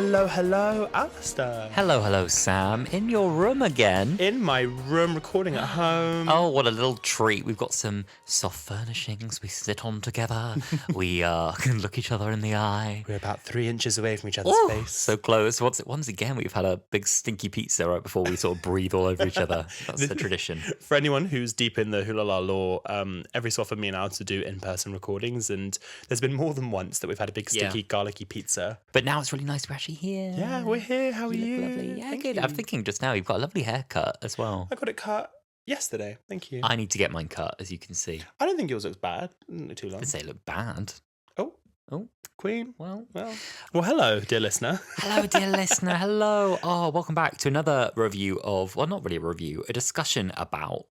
Hello, Alasdair. Hello, Sam. In your room again. In my room, recording at home. Oh, what a little treat. We've got some soft furnishings we sit on together. We can look each other in the eye. We're about 3 inches away from each other's face. So close. Once again, we've had a big stinky pizza right before we sort of breathe all over each other. That's the tradition. For anyone who's deep in the Wholala lore, every so often me and Al to do in-person recordings, and there's been more than once that we've had a big stinky garlicky pizza. But now it's really nice we're actually here. Yeah, we're here. How are you? Lovely. Yeah, Thank good. you. I'm thinking just now you've got a lovely haircut as well. I got it cut yesterday. Thank you. I need to get mine cut, as you can see. I don't think yours looks bad. Didn't look too long. I'd say it look bad. Oh, Queen. Well, hello, dear listener. Hello, dear listener. Hello. Oh, welcome back to another review of, well, not really a review, a discussion about,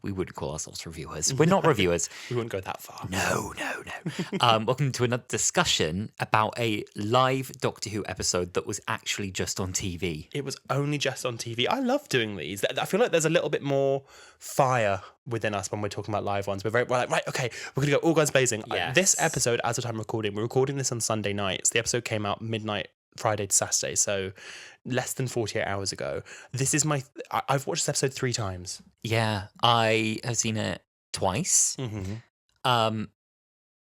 we wouldn't call ourselves reviewers. We're not reviewers. We wouldn't go that far. No. Welcome to another discussion about a live Doctor Who episode that was actually just on TV. It was only just on TV. I love doing these. I feel like there's a little bit more fire within us when we're talking about live ones. We're like, right, okay, we're going to go all guns blazing. Yes. This episode, as of time recording, we're recording this on Sunday nights. The episode came out midnight Friday to Saturday, so less than 48 hours ago. This is I've watched this episode 3 times. Yeah, I have seen it twice. Mm-hmm.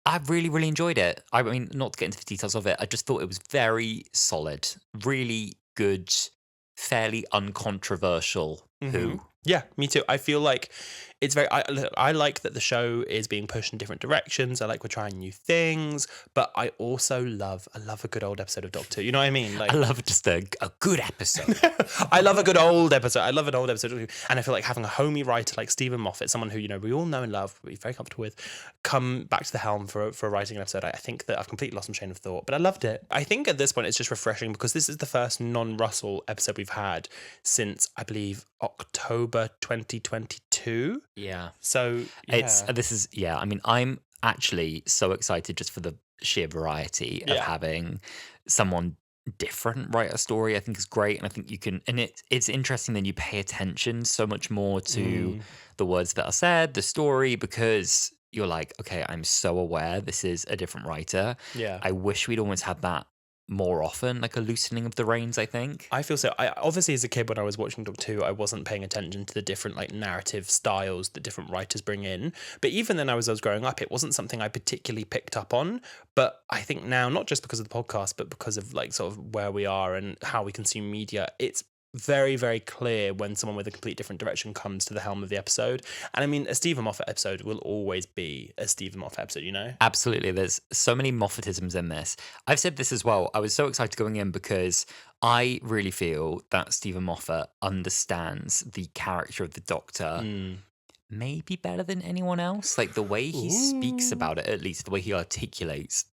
I've really, really enjoyed it. I mean, not to get into the details of it, I just thought it was very solid, really good, fairly uncontroversial Who. Yeah, me too. I feel like it's very. I like that the show is being pushed in different directions. I like we're trying new things, but I also love a good old episode of Doctor Who. You know what I mean? Like, I love just a good episode. I love a good old episode. I love an old episode, and I feel like having a homey writer like Stephen Moffat, someone who we all know and love, we're very comfortable with, come back to the helm for writing an episode. I think that I've completely lost my train of thought, but I loved it. I think at this point it's just refreshing because this is the first non-Russell episode we've had since I believe October 2022. Yeah. So yeah. I mean, I'm actually so excited just for the sheer variety of having someone different write a story. I think is great, and I think you can, and it's interesting that you pay attention so much more to the words that are said, the story, because you're like, okay, I'm so aware this is a different writer. Yeah. I wish we'd almost had that more often, like a loosening of the reins, I think. I feel so. I obviously, as a kid, when I was watching Doctor Who, I wasn't paying attention to the different narrative styles that different writers bring in. But even then, as I was growing up, it wasn't something I particularly picked up on. But I think now, not just because of the podcast, but because of sort of where we are and how we consume media, it's very, very clear when someone with a complete different direction comes to the helm of the episode. And I mean, a Stephen Moffat episode will always be a Stephen Moffat episode, Absolutely. There's so many Moffatisms in this. I've said this as well. I was so excited going in because I really feel that Stephen Moffat understands the character of the Doctor maybe better than anyone else. Like the way he speaks about it, at least the way he articulates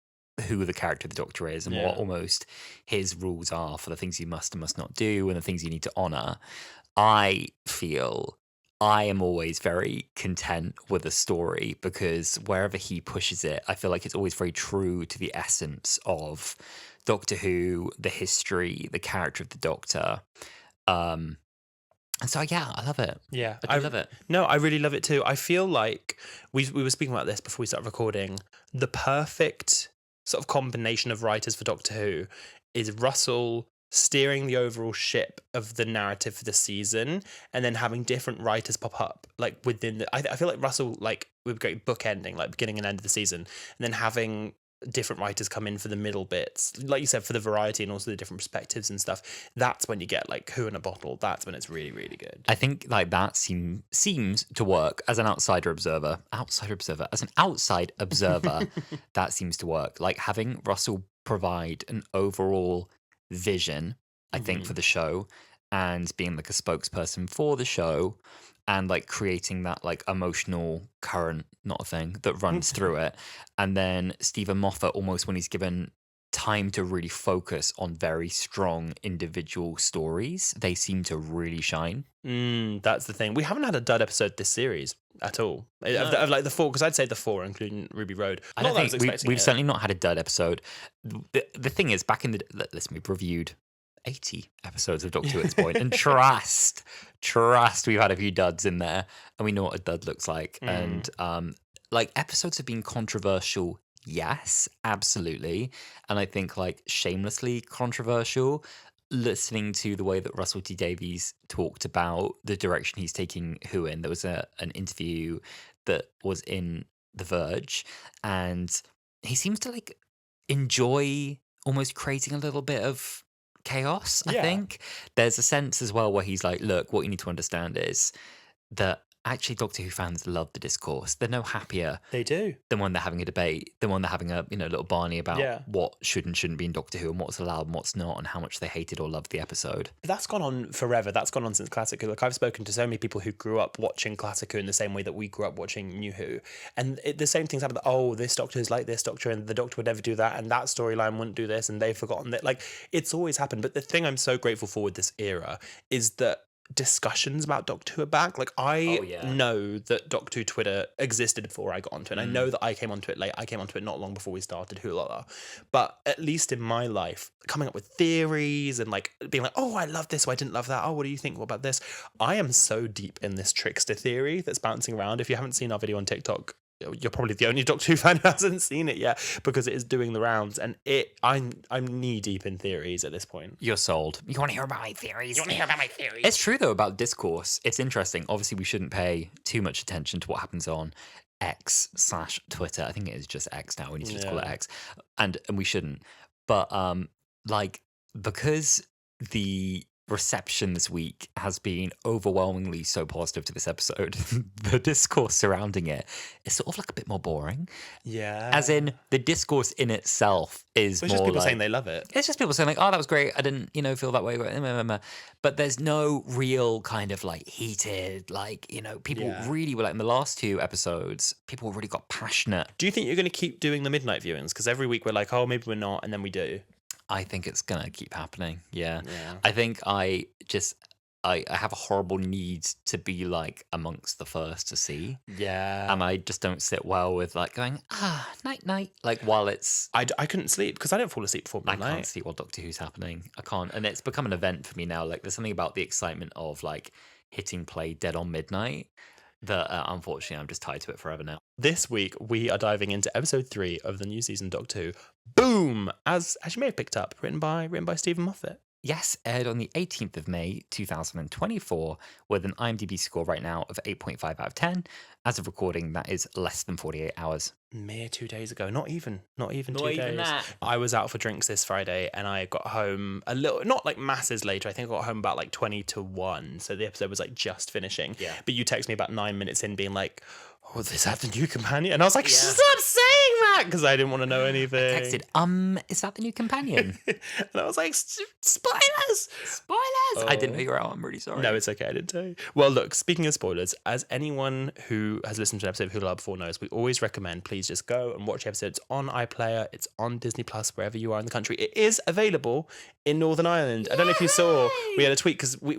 who the character of the Doctor is and what almost his rules are for the things you must and must not do and the things you need to honour. I feel I am always very content with a story because wherever he pushes it, I feel like it's always very true to the essence of Doctor Who, the history, the character of the Doctor. And so, yeah, I love it. Yeah. I love it. No, I really love it too. I feel like we were speaking about this before we started recording. The perfect sort of combination of writers for Doctor Who is Russell steering the overall ship of the narrative for the season and then having different writers pop up within I feel like Russell with great bookending, beginning and end of the season, and then having different writers come in for the middle bits, like you said, for the variety and also the different perspectives and stuff. That's when you get Who in a bottle. That's when it's really, really good. I think that seems to work as an outside observer, that seems to work. Having Russell provide an overall vision, I think, for the show and being a spokesperson for the show and creating that emotional current, not a thing, that runs through it. And then Stephen Moffat, almost when he's given time to really focus on very strong individual stories, they seem to really shine. That's the thing. We haven't had a dud episode this series at all. No. Of the 4, because I'd say the 4, including Ruby Road. I don't think we've certainly not had a dud episode. The thing is, listen, we've reviewed 80 episodes of Doctor Who at this point, and trust, we've had a few duds in there, and we know what a dud looks like. And episodes have been controversial Yes, absolutely. And I think like shamelessly controversial. Listening to the way that Russell T Davies talked about the direction he's taking Who in, there was an interview that was in The Verge, and he seems to like enjoy almost creating a little bit of chaos. I Yeah. think there's a sense as well where he's like, look, what you need to understand is that actually Doctor Who fans love the discourse. They're no happier They do. than when they're having a debate, than when they're having a little barney about Yeah. what should and shouldn't be in Doctor Who and what's allowed and what's not and how much they hated or loved the episode. But that's gone on forever. That's gone on since Classic Who. Like, I've spoken to so many people who grew up watching Classic Who in the same way that we grew up watching New Who. And the same things happen. Oh, this Doctor is like this Doctor, and the Doctor would never do that, and that storyline wouldn't do this, and they've forgotten that. Like, it's always happened. But the thing I'm so grateful for with this era is that discussions about Doctor Who are back. Like, I know that Doctor Who Twitter existed before I got onto it. And I know that I came onto it late. I came onto it not long before we started Wholala. But at least in my life, coming up with theories and like being like, oh, I love this, or I didn't love that. Oh, what do you think? What about this? I am so deep in this trickster theory that's bouncing around. If you haven't seen our video on TikTok, you're probably the only Doctor Who fan who hasn't seen it yet, because it is doing the rounds, and I'm knee deep in theories at this point. You're sold. You want to hear about my theories? You want to hear about my theories? It's true though about discourse. It's interesting. Obviously, we shouldn't pay too much attention to what happens on X/Twitter. I think it is just X now. We need to just call it X, and we shouldn't. But like, because the reception this week has been overwhelmingly so positive to this episode, the discourse surrounding it is sort of like a bit more boring. Yeah. As in, the discourse in itself is It's more just people like, saying they love it. it's just people saying like, oh, that was great. I didn't, feel that way. But there's no real kind of like heated, like, people really were like, in the last two episodes, people really got passionate. Do you think you're going to keep doing the midnight viewings? Because every week we're like, oh, maybe we're not, and then we do. I think it's going to keep happening. Yeah. I think I have a horrible need to be like amongst the first to see. Yeah. And I just don't sit well with like going, night, night. Like while it's... I couldn't sleep because I don't fall asleep before midnight. I can't sleep while Doctor Who's happening. I can't. And it's become an event for me now. Like there's something about the excitement of like hitting play dead on midnight that unfortunately I'm just tied to it forever now. This week we are diving into episode 3 of the new season Doctor Who. Boom! As you may have picked up, written by Stephen Moffat. Yes, aired on the 18th of May, 2024, with an IMDb score right now of 8.5 out of 10. As of recording, that is less than 48 hours. Mere 2 days ago. Not even 2 days. That. I was out for drinks this Friday and I got home a little, not like masses later. I think I got home about like 20 to 1. So the episode was like just finishing. Yeah. But you text me about 9 minutes in being like, oh, is that the new companion? And I was like, Yeah. stop saying that! Because I didn't want to know anything. I texted, is that the new companion? And I was like, spoilers! Spoilers! I didn't know you were out. I'm really sorry. No, it's okay. I didn't tell you. Well, look, speaking of spoilers, as anyone who has listened to an episode of Wholala before knows, we always recommend please just go and watch the episode. It's on iPlayer. It's on Disney Plus, wherever you are in the country. It is available in Northern Ireland. Yay! I don't know if you saw, we had a tweet because we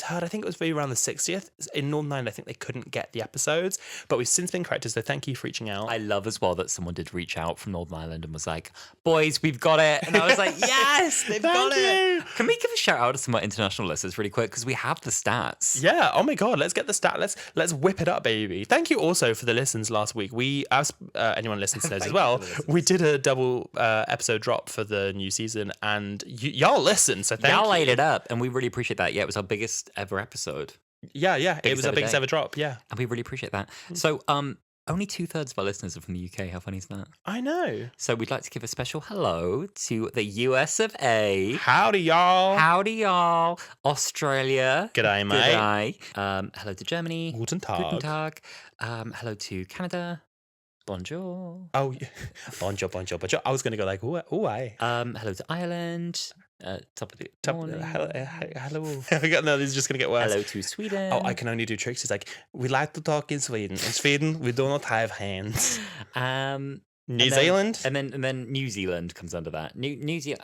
heard, I think it was maybe around the 60th. In Northern Ireland, I think they couldn't get the episodes, but we've since been corrected, so thank you for reaching out. I love as well that someone did reach out from Northern Ireland and was like, boys, we've got it. And I was like, yes, they've got it. Can we give a shout out to some of our international listeners really quick? Because we have the stats. Yeah. Oh my God. Let's get the stat. Let's whip it up, baby. Thank you also for the listens last week. We, as anyone listens to those as well, we did a double episode drop for the new season, and y'all listen. So thank you. Y'all ate it up, and we really appreciate that. Yeah, it was our biggest ever episode. Yeah. It was our biggest ever drop. Yeah. And we really appreciate that. So, only 2/3 of our listeners are from the UK. How funny is that? I know. So we'd like to give a special hello to the US of A. Howdy, y'all. Howdy, y'all. Australia. G'day, mate. G'day. Hello to Germany. Guten Tag. Guten Tag. Hello to Canada. Bonjour. Oh, yeah. Bonjour. I was going to go like, ooh, aye. Hello to Ireland. Top of the morning. Hello. No, this is just going to get worse. Hello to Sweden. Oh, I can only do tricks. It's like, we like to talk in Sweden. In Sweden, we do not have hands. New Zealand? And then New Zealand comes under that. New Zealand.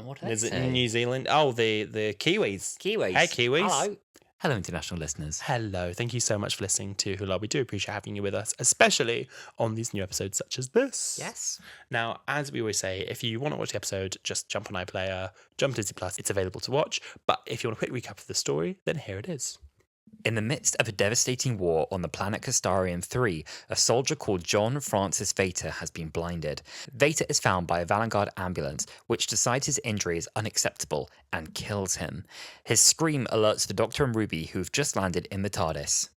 What did I say? Is it New Zealand? Oh, the Kiwis. Kiwis. Hey, Kiwis. Hello. Hello, international listeners. Hello. Thank you so much for listening to Wholala. We do appreciate having you with us, especially on these new episodes such as this. Yes. Now, as we always say, if you want to watch the episode, just jump on iPlayer, jump to Disney Plus. It's available to watch. But if you want a quick recap of the story, then here it is. In the midst of a devastating war on the planet Castarian 3, a soldier called John Francis Vater has been blinded. Vater is found by a Vanguard ambulance, which decides his injury is unacceptable and kills him. His scream alerts the Doctor and Ruby, who've just landed in the TARDIS.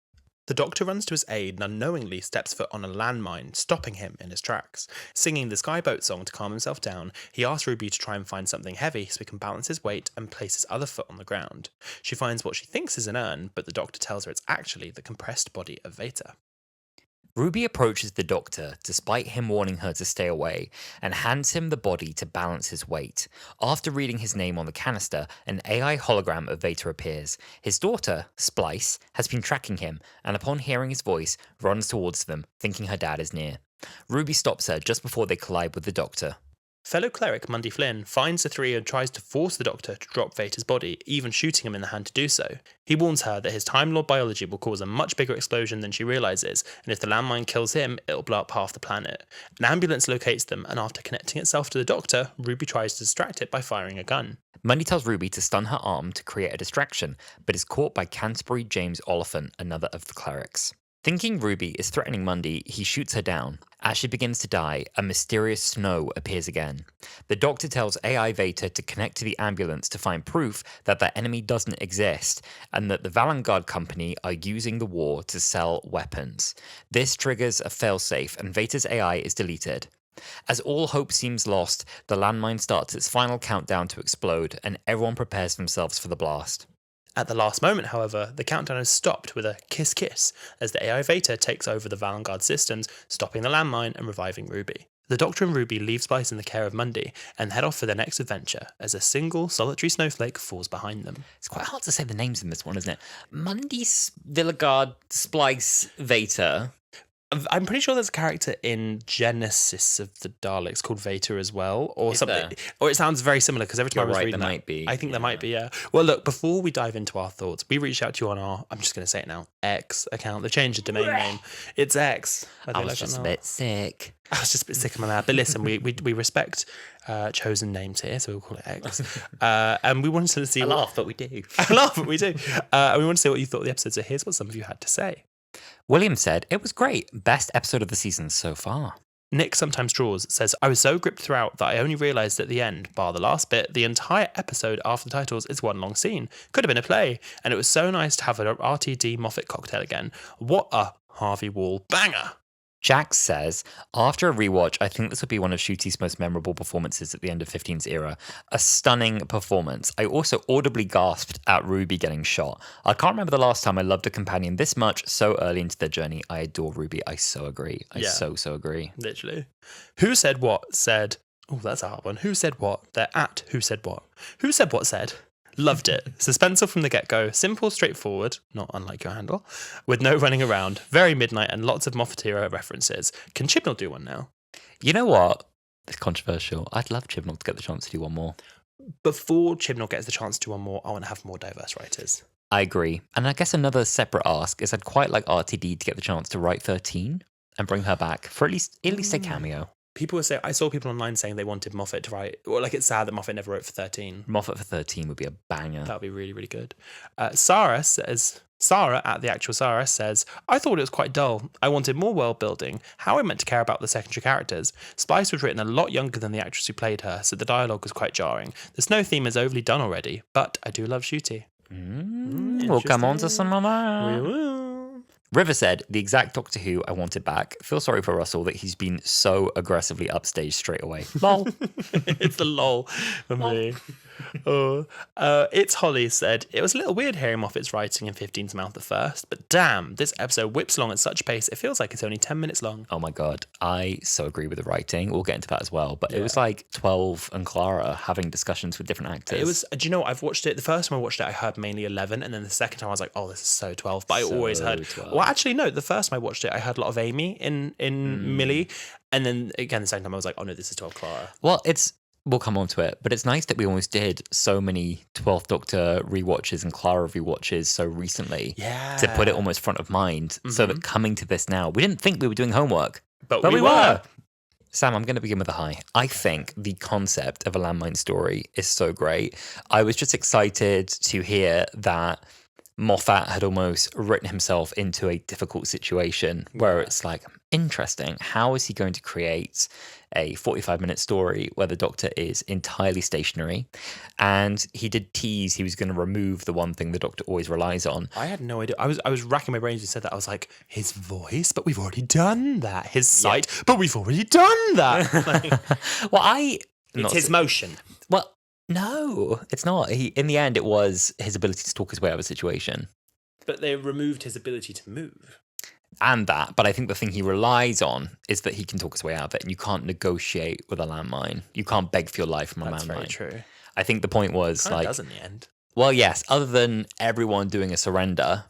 The Doctor runs to his aid and unknowingly steps foot on a landmine, stopping him in his tracks. Singing the Skyboat song to calm himself down, he asks Ruby to try and find something heavy so he can balance his weight and place his other foot on the ground. She finds what she thinks is an urn, but the Doctor tells her it's actually the compressed body of Vater. Ruby approaches the Doctor, despite him warning her to stay away, and hands him the body to balance his weight. After reading his name on the canister, an AI hologram of Vater appears. His daughter, Splice, has been tracking him, and upon hearing his voice, runs towards them, thinking her dad is near. Ruby stops her just before they collide with the Doctor. Fellow cleric Mundy Flynn finds the three and tries to force the Doctor to drop Vader's body, even shooting him in the hand to do so. He warns her that his Time Lord biology will cause a much bigger explosion than she realises, and if the landmine kills him, it'll blow up half the planet. An ambulance locates them, and after connecting itself to the Doctor, Ruby tries to distract it by firing a gun. Mundy tells Ruby to stun her arm to create a distraction, but is caught by Canterbury James Oliphant, another of the clerics. Thinking Ruby is threatening Mundy, he shoots her down. As she begins to die, a mysterious snow appears again. The Doctor tells AI Vater to connect to the ambulance to find proof that their enemy doesn't exist, and that the Vanguard Company are using the war to sell weapons. This triggers a failsafe, and Vater's AI is deleted. As all hope seems lost, the landmine starts its final countdown to explode, and everyone prepares themselves for the blast. At the last moment, however, the countdown is stopped with a kiss-kiss as the AI Vater takes over the Vanguard systems, stopping the landmine and reviving Ruby. The Doctor and Ruby leave Spice in the care of Mundy and head off for their next adventure as a single solitary snowflake falls behind them. It's quite hard to say the names in this one, isn't it? Mundy, Villigard, Splice, Vater. I'm pretty sure there's a character in Genesis of the Daleks called Vater as well, or Is something. there? Or it sounds very similar because every time I was reading there that, might be. I think there might be. Yeah. Well, look, before we dive into our thoughts, we reached out to you on our, I'm just going to say it now, X account. They've changed the domain name. It's X. I was just a bit sick. I was just a bit sick of my mouth. But listen, we respect chosen names here, so we'll call it X. And we wanted to see. I laugh, but we do. I laugh, but we do. And we want to see what you thought of the episode. So here's what some of you had to say. William said, it was great. Best episode of the season so far. Nick Sometimes Draws says, I was so gripped throughout that I only realised at the end, bar the last bit, the entire episode after the titles is one long scene. Could have been a play. And it was so nice to have an RTD Moffat cocktail again. What a Harvey Wall banger. Jack says, after a rewatch, I think this would be one of Ncuti's most memorable performances at the end of 15's era. A stunning performance. I also audibly gasped at Ruby getting shot. I can't remember the last time I loved a companion this much so early into their journey. I adore Ruby. I so agree. I so agree. Literally. Who Said What said, oh, that's a hard one. Who Said What? They're at Who Said What. Who Said What said, loved it. Suspenseful from the get-go. Simple, straightforward, not unlike your handle, with no running around. Very midnight and lots of Moffat era references. Can Chibnall do one now? You know what? It's controversial. I'd love Chibnall to get the chance to do one more. Before Chibnall gets the chance to do one more, I want to have more diverse writers. I agree. And I guess another separate ask is I'd quite like RTD to get the chance to write 13 and bring her back for at least a cameo. People were saying, I saw people online saying they wanted Moffat to write, or like it's sad that Moffat never wrote for 13. Moffat for 13 would be a banger. That would be really, really good. Sarah at the actual Sarah says, I thought it was quite dull. I wanted more world building. How I meant to care about the secondary characters. Spice was written a lot younger than the actress who played her, so the dialogue was quite jarring. The snow theme is overly done already, but I do love Ncuti. We'll come on to some of that. We will. River said, the exact Doctor Who I wanted back. Feel sorry for Russell that he's been so aggressively upstaged straight away. Lol. It's the lol for me. It's Holly said, it was a little weird hearing Moffat's writing in 15's mouth at first, but damn, this episode whips along at such pace, it feels like it's only 10 minutes long. Oh my God. I so agree with the writing. We'll get into that as well. But it was like 12 and Clara having discussions with different actors. It was, do you know what? I've watched it. The first time I watched it, I heard mainly 11. And then the second time I was like, oh, this is so 12. But I always heard, 12. well, actually, no, the first time I watched it, I heard a lot of Amy in Millie. And then again, the second time I was like, oh no, this is 12 Clara. Well, we'll come on to it, but it's nice that we almost did so many 12th Doctor rewatches and Clara rewatches so recently to put it almost front of mind, so that coming to this now, we didn't think we were doing homework, but we were. Sam, I'm going to begin with a high. I think the concept of a landmine story is so great. I was just excited to hear that Moffat had almost written himself into a difficult situation where it's like, interesting, how is he going to create a 45-minute story where the Doctor is entirely stationary? And he did tease he was going to remove the one thing the Doctor always relies on. I had no idea. I was racking my brains as you said that. I was like, his voice, but we've already done that. His sight, but we've already done that. Well, it's his motion. Well, no, it's not. In the end, it was his ability to talk his way out of a situation. But they removed his ability to move. And that, but I think the thing he relies on is that he can talk his way out of it, and you can't negotiate with a landmine. You can't beg for your life from a landmine. That's very true. I think the point was Kind of does in the end. Well, yes, other than everyone doing a surrender,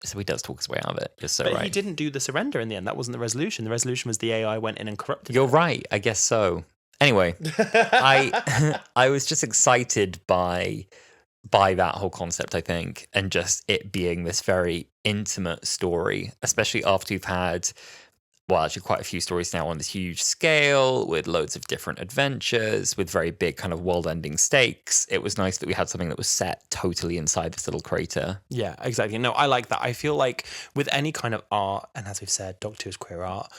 so he does talk his way out of it. Just so but right. He didn't do the surrender in the end. That wasn't the resolution. The resolution was the AI went in and corrupted. You're right. I guess so. Anyway, I was just excited by that whole concept, I think, and just it being this very intimate story, especially after you've had, well, actually quite a few stories now on this huge scale with loads of different adventures, with very big kind of world-ending stakes. It was nice that we had something that was set totally inside this little crater. Yeah, exactly. No, I like that. I feel like with any kind of art, and as we've said, Doctor Who is queer art,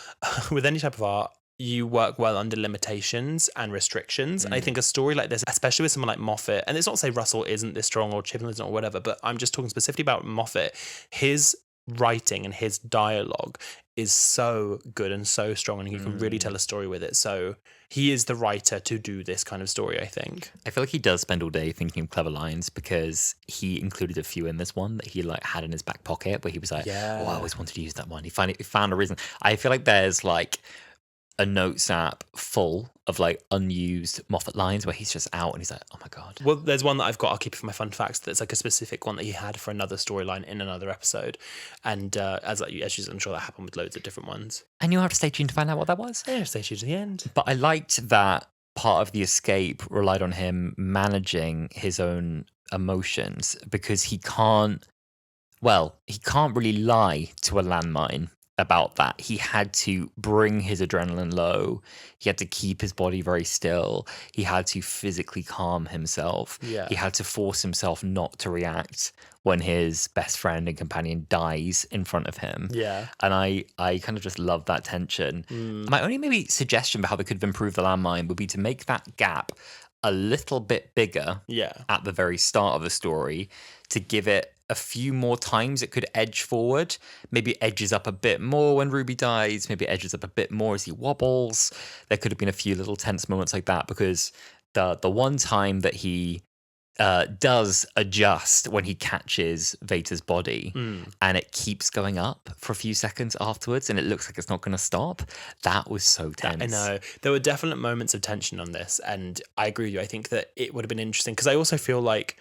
with any type of art, you work well under limitations and restrictions. And I think a story like this, especially with someone like Moffat, and it's not to say Russell isn't this strong or Chibnall isn't or whatever, but I'm just talking specifically about Moffat, his writing and his dialogue is so good and so strong, and he can really tell a story with it. So he is the writer to do this kind of story, I think. I feel like he does spend all day thinking of clever lines, because he included a few in this one that he like had in his back pocket where he was like, oh, I always wanted to use that one. He found a reason. I feel like there's like a notes app full of like unused Moffat lines where he's just out and he's like, oh my God. Well, there's one that I've got, I'll keep it for my fun facts, that's like a specific one that he had for another storyline in another episode. And as I'm sure that happened with loads of different ones. And you'll have to stay tuned to find out what that was. Yeah, stay tuned to the end. But I liked that part of the escape relied on him managing his own emotions, because he can't really lie to a landmine about that. He had to bring his adrenaline low. He had to keep his body very still. He had to physically calm himself. Yeah. He had to force himself not to react when his best friend and companion dies in front of him. Yeah. And I kind of just love that tension. My only maybe suggestion for how they could have improved the landmine would be to make that gap a little bit bigger at the very start of the story, to give it a few more times it could edge forward. Maybe it edges up a bit more when Ruby dies. Maybe it edges up a bit more as he wobbles. There could have been a few little tense moments like that, because the one time that he does adjust when he catches Vata's body and it keeps going up for a few seconds afterwards and it looks like it's not going to stop. That was so tense. I know. There were definite moments of tension on this, and I agree with you. I think that it would have been interesting, because I also feel like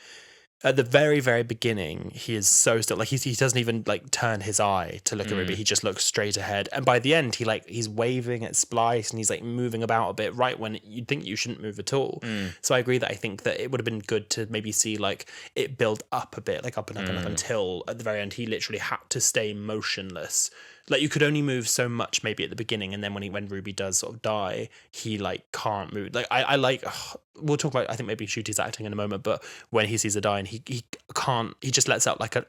at the very, very beginning, he is so still. Like he doesn't even like turn his eye to look at Ruby. He just looks straight ahead. And by the end, he's waving at Splice and he's like moving about a bit, right when you'd think you shouldn't move at all. So I agree that I think that it would have been good to maybe see like it build up a bit, like up and up and up, until at the very end he literally had to stay motionless. Like you could only move so much maybe at the beginning, and then when Ruby does sort of die, he like can't move. Like I like we'll talk about, I think maybe Ncuti's acting in a moment, but when he sees her die and he can't, he just lets out like a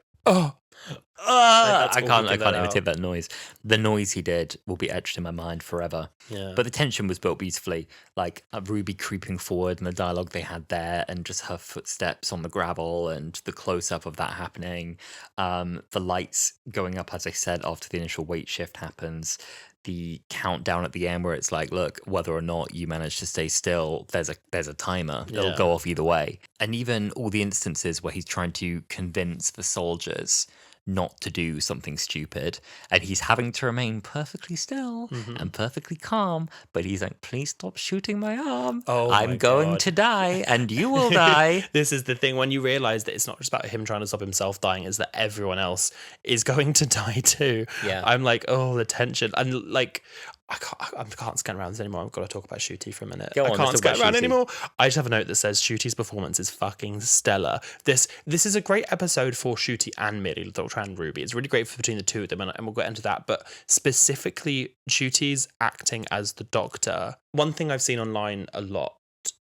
I can't imitate that noise. The noise he did will be etched in my mind forever. Yeah. But the tension was built beautifully, like Ruby creeping forward and the dialogue they had there, and just her footsteps on the gravel and the close up of that happening. The lights going up, as I said, after the initial weight shift happens. The countdown at the end where it's like, look, whether or not you manage to stay still, there's a timer. It'll go off either way. And even all the instances where he's trying to convince the soldiers not to do something stupid, and he's having to remain perfectly still and perfectly calm, but he's like, please stop shooting my arm. I'm going to die and you will die. This is the thing, when you realize that it's not just about him trying to stop himself dying, it's that everyone else is going to die too. I'm like, oh, the tension. And like I can't scan around this anymore. I've got to talk about Ncuti for a minute. I can't scan around anymore. I just have a note that says Ncuiti's performance is fucking stellar. This is a great episode for Ncuti and Millie, Doctor and Ruby. It's really great for between the two of them, and we'll get into that. But specifically, Ncuiti's acting as the Doctor. One thing I've seen online a lot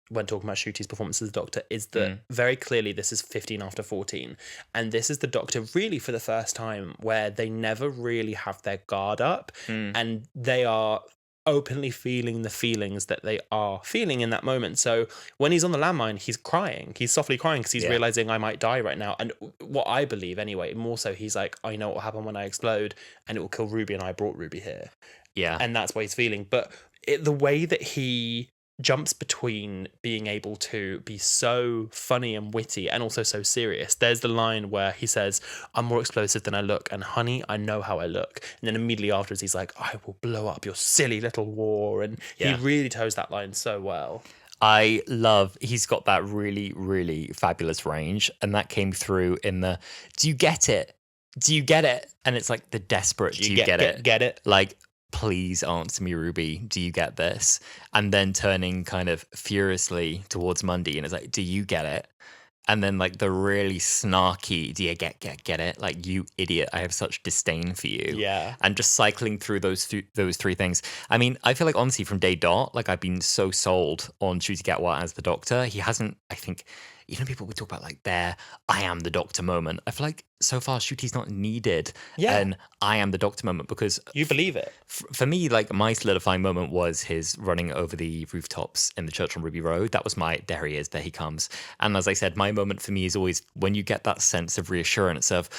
when talking about Ncuti's performance as the Doctor is that very clearly this is 15 after 14. And this is the Doctor really for the first time where they never really have their guard up and they are openly feeling the feelings that they are feeling in that moment. So when he's on the landmine, he's crying. He's softly crying because he's realizing I might die right now. And what I believe anyway, more so he's like, I know what will happen when I explode and it will kill Ruby and I brought Ruby here. Yeah. And that's what he's feeling. But the way that he jumps between being able to be so funny and witty and also so serious. There's the line where he says, I'm more explosive than I look, and honey, I know how I look. And then immediately afterwards he's like, I will blow up your silly little war. And he really toes that line so well. I love, he's got that really, really fabulous range. And that came through in the, do you get it? Do you get it? And it's like the desperate, do you get it? Get it? Like, please answer me, Ruby. Do you get this? And then turning kind of furiously towards Mundy and it's like, do you get it? And then like the really snarky, do you get it? Like, you idiot, I have such disdain for you. Yeah. And just cycling through those three things. I mean, I feel like honestly from day dot, like I've been so sold on Ncuti Gatwa as the Doctor. He hasn't, I think, you know, people would talk about like their I am the Doctor moment. I feel like so far Ncuti's not needed an I am the Doctor moment because you believe it. For me, like my solidifying moment was his running over the rooftops in the church on Ruby Road. That was my, there he is, there he comes. And as I said, my moment for me is always when you get that sense of reassurance of,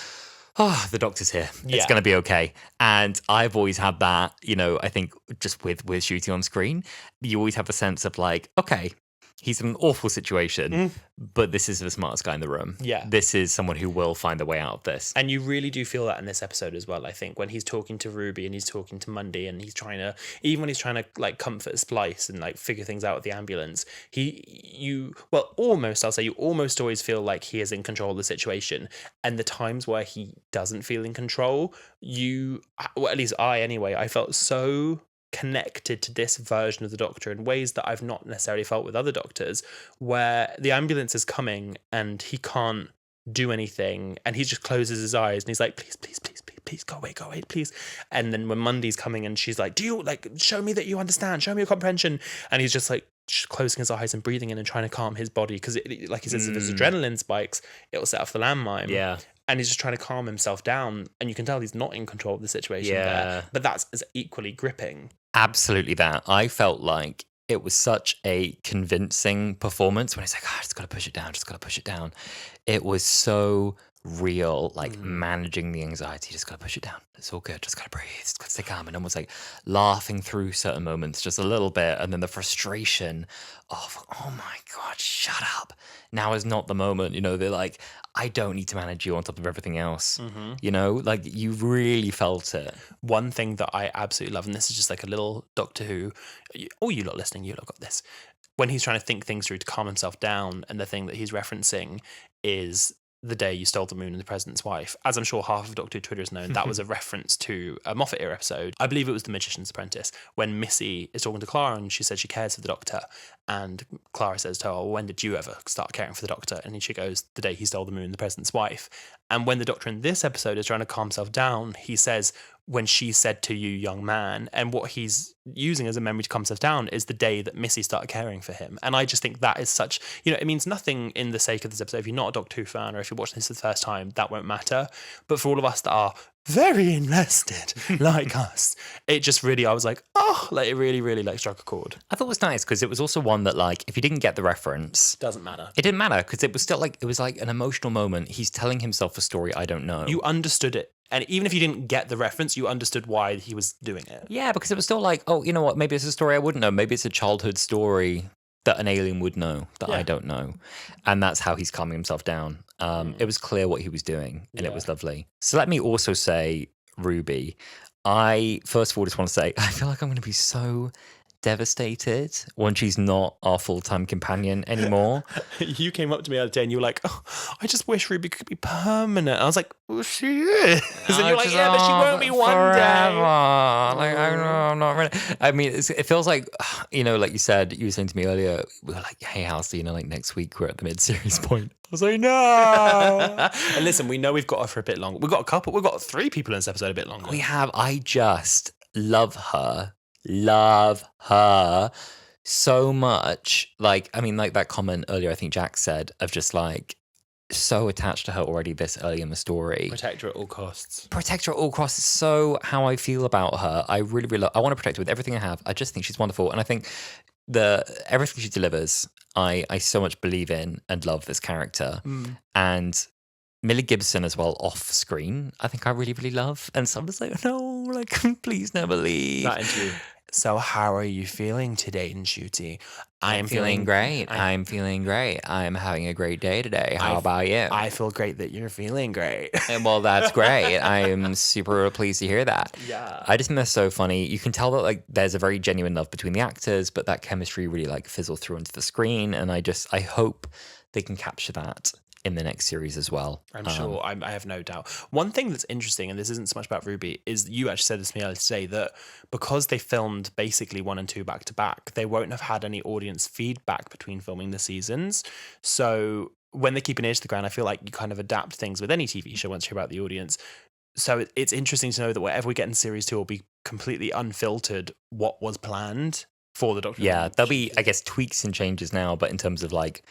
oh, the Doctor's here. It's going to be okay. And I've always had that, you know, I think just with Ncuti on screen, you always have a sense of like, okay, he's in an awful situation, but this is the smartest guy in the room. Yeah. This is someone who will find a way out of this. And you really do feel that in this episode as well, I think, when he's talking to Ruby and he's talking to Mundy and he's trying to, even when he's trying to like comfort Splice and like figure things out with the ambulance, you almost always feel like he is in control of the situation. And the times where he doesn't feel in control, at least I felt so connected to this version of the Doctor in ways that I've not necessarily felt with other Doctors, where the ambulance is coming and he can't do anything and he just closes his eyes and he's like, please go away, please. And then when Mundy's coming and she's like, do you like show me that you understand, show me your comprehension, and he's just like closing his eyes and breathing in and trying to calm his body because like he says, if his adrenaline spikes it'll set off the landmine. And he's just trying to calm himself down, and you can tell he's not in control of the situation there, but that's as equally gripping. Absolutely that. I felt like it was such a convincing performance when he's like, I just got to push it down. It was so real, like managing the anxiety, just got to push it down. It's all good. Just got to breathe. Just got to stay calm. And almost like laughing through certain moments just a little bit. And then the frustration of, oh my God, shut up. Now is not the moment. You know, they're like, I don't need to manage you on top of everything else. You know, like you really felt it. One thing that I absolutely love, and this is just like a little Doctor Who, you lot listening, you lot got this. When he's trying to think things through to calm himself down, and the thing that he's referencing is the day you stole the moon and the president's wife. As I'm sure half of Doctor Who Twitter has known, that was a reference to a Moffat era episode. I believe it was The Magician's Apprentice, when Missy is talking to Clara and she said she cares for the Doctor. And Clara says to her, well, when did you ever start caring for the Doctor? And she goes, the day he stole the moon and the president's wife. And when the Doctor in this episode is trying to calm himself down, he says, when she said to you, young man. And what he's using as a memory to calm himself down is the day that Missy started caring for him. And I just think that is such, it means nothing in the sake of this episode. If you're not a Doctor Who fan, or if you're watching this for the first time, that won't matter. But for all of us that are very invested like us, it just really, I was like, oh, like it really, really like struck a chord. I thought it was nice because it was also one that like, if you didn't get the reference, doesn't matter. It didn't matter because it was still like, it was like an emotional moment. He's telling himself a story I don't know. You understood it. And even if you didn't get the reference, you understood why he was doing it. Yeah, because it was still like, oh, you know what? Maybe it's a story I wouldn't know. Maybe it's a childhood story that an alien would know that I don't know. And that's how he's calming himself down. It was clear what he was doing, and it was lovely. So let me also say, Ruby, I first of all just want to say, I feel like I'm going to be so devastated when she's not our full-time companion anymore. You came up to me the other day and you were like, oh, I just wish Ruby could be permanent. I was like, well, she is. And you're like, yeah, but she won't be one day. Like, I know, I'm not ready. I mean, it feels like, like you said, you were saying to me earlier, we were like, hey, Halsey, like next week we're at the mid-series point. I was like, no. And listen, we know we've got her for a bit longer. We've got 3 people in this episode a bit longer. We have. I just love her. so much, like, I mean, like that comment earlier, I think Jack said, of just like, so attached to her already this early in the story. Protect her at all costs. Protect her at all costs is so how I feel about her. I really, really I want to protect her with everything I have. I just think she's wonderful. And I think everything she delivers, I so much believe in and love this character. And Millie Gibson as well off screen, I think I really, really love. And so I'm just like, no, like, please never leave. That interview. So how are you feeling today, Ncuti? I'm feeling great. I'm feeling great. I'm having a great day today. How about you? I feel great that you're feeling great. And well, that's great. I am super pleased to hear that. Yeah. I just think that's so funny. You can tell that like there's a very genuine love between the actors, but that chemistry really like fizzles through onto the screen. And I hope they can capture that in the next series as well. I'm sure. I have no doubt. One thing that's interesting, and this isn't so much about Ruby, is you actually said this to me earlier today, that because they filmed basically 1 and 2 back to back, they won't have had any audience feedback between filming the seasons. So when they keep an ear to the ground, I feel like you kind of adapt things with any TV show once you hear about the audience. So it's interesting to know that whatever we get in series 2 will be completely unfiltered what was planned for the Doctor. Yeah, there'll be, I guess, tweaks and changes now, but in terms of like,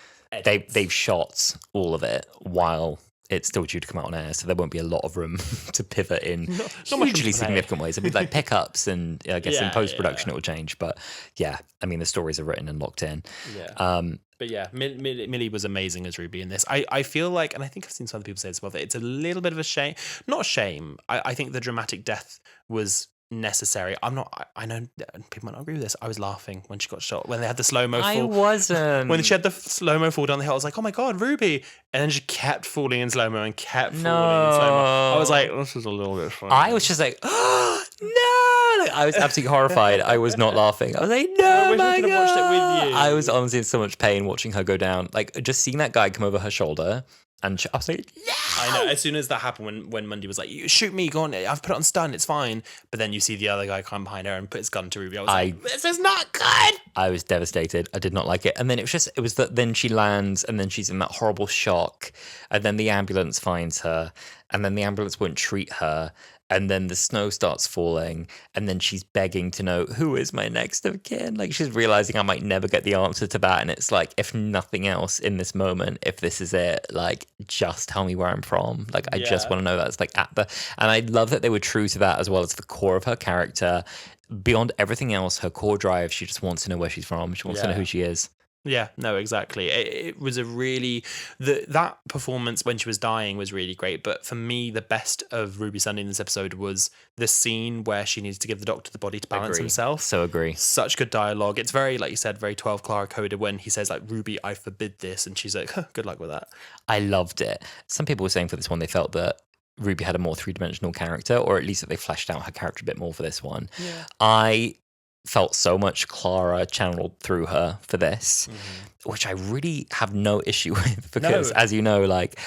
they've shot all of it while it's still due to come out on air, so there won't be a lot of room to pivot in hugely significant ways. It'll be like pickups, and I guess in post-production it will change. But yeah, I mean, the stories are written and locked in. Yeah. But yeah, Millie was amazing as Ruby in this. I feel like, and I think I've seen some other people say as well, that it's a little bit of a shame. Not a shame. I think the dramatic death was necessary. I know people might not agree with this. I was laughing when she got shot, when they had the slow-mo fall. I wasn't. When she had the slow-mo fall down the hill, I was like, oh my God, Ruby. And then she kept falling in slow-mo and kept falling in slow-mo. I was like, this is a little bit funny. I was just like, oh, no. Like, I was absolutely horrified. I was not laughing. I was like, no, my God. Watched it with you. I was honestly in so much pain watching her go down. Like, just seeing that guy come over her shoulder. And I was like, yeah. I know. As soon as that happened, when Mundy was like, "You shoot me, go on. I've put it on stun. It's fine." But then you see the other guy come behind her and put his gun to Ruby. I was like, "This is not good." I was devastated. I did not like it. And then it was that then she lands, and then she's in that horrible shock, and then the ambulance finds her, and then the ambulance won't treat her, and then the snow starts falling, and then she's begging to know, who is my next of kin? Like, she's realizing I might never get the answer to that. And it's like, if nothing else in this moment, if this is it, like, just tell me where I'm from. Like, I just want to know that. It's like and I love that they were true to that as well as the core of her character. Beyond everything else, her core drive, she just wants to know where she's from. She wants to know who she is. Yeah, no, exactly. It was a really that performance when she was dying was really great. But for me, the best of Ruby Sunday in this episode was the scene where she needs to give the Doctor the body to balance himself. So agree. Such good dialogue. It's very, like you said, very 12 Clara coded when he says like, "Ruby, I forbid this," and she's like, "Good luck with that." I loved it. Some people were saying for this one they felt that Ruby had a more three-dimensional character, or at least that they fleshed out her character a bit more for this one. Yeah. I felt so much Clara channeled through her for this, which I really have no issue with because, as you know, like,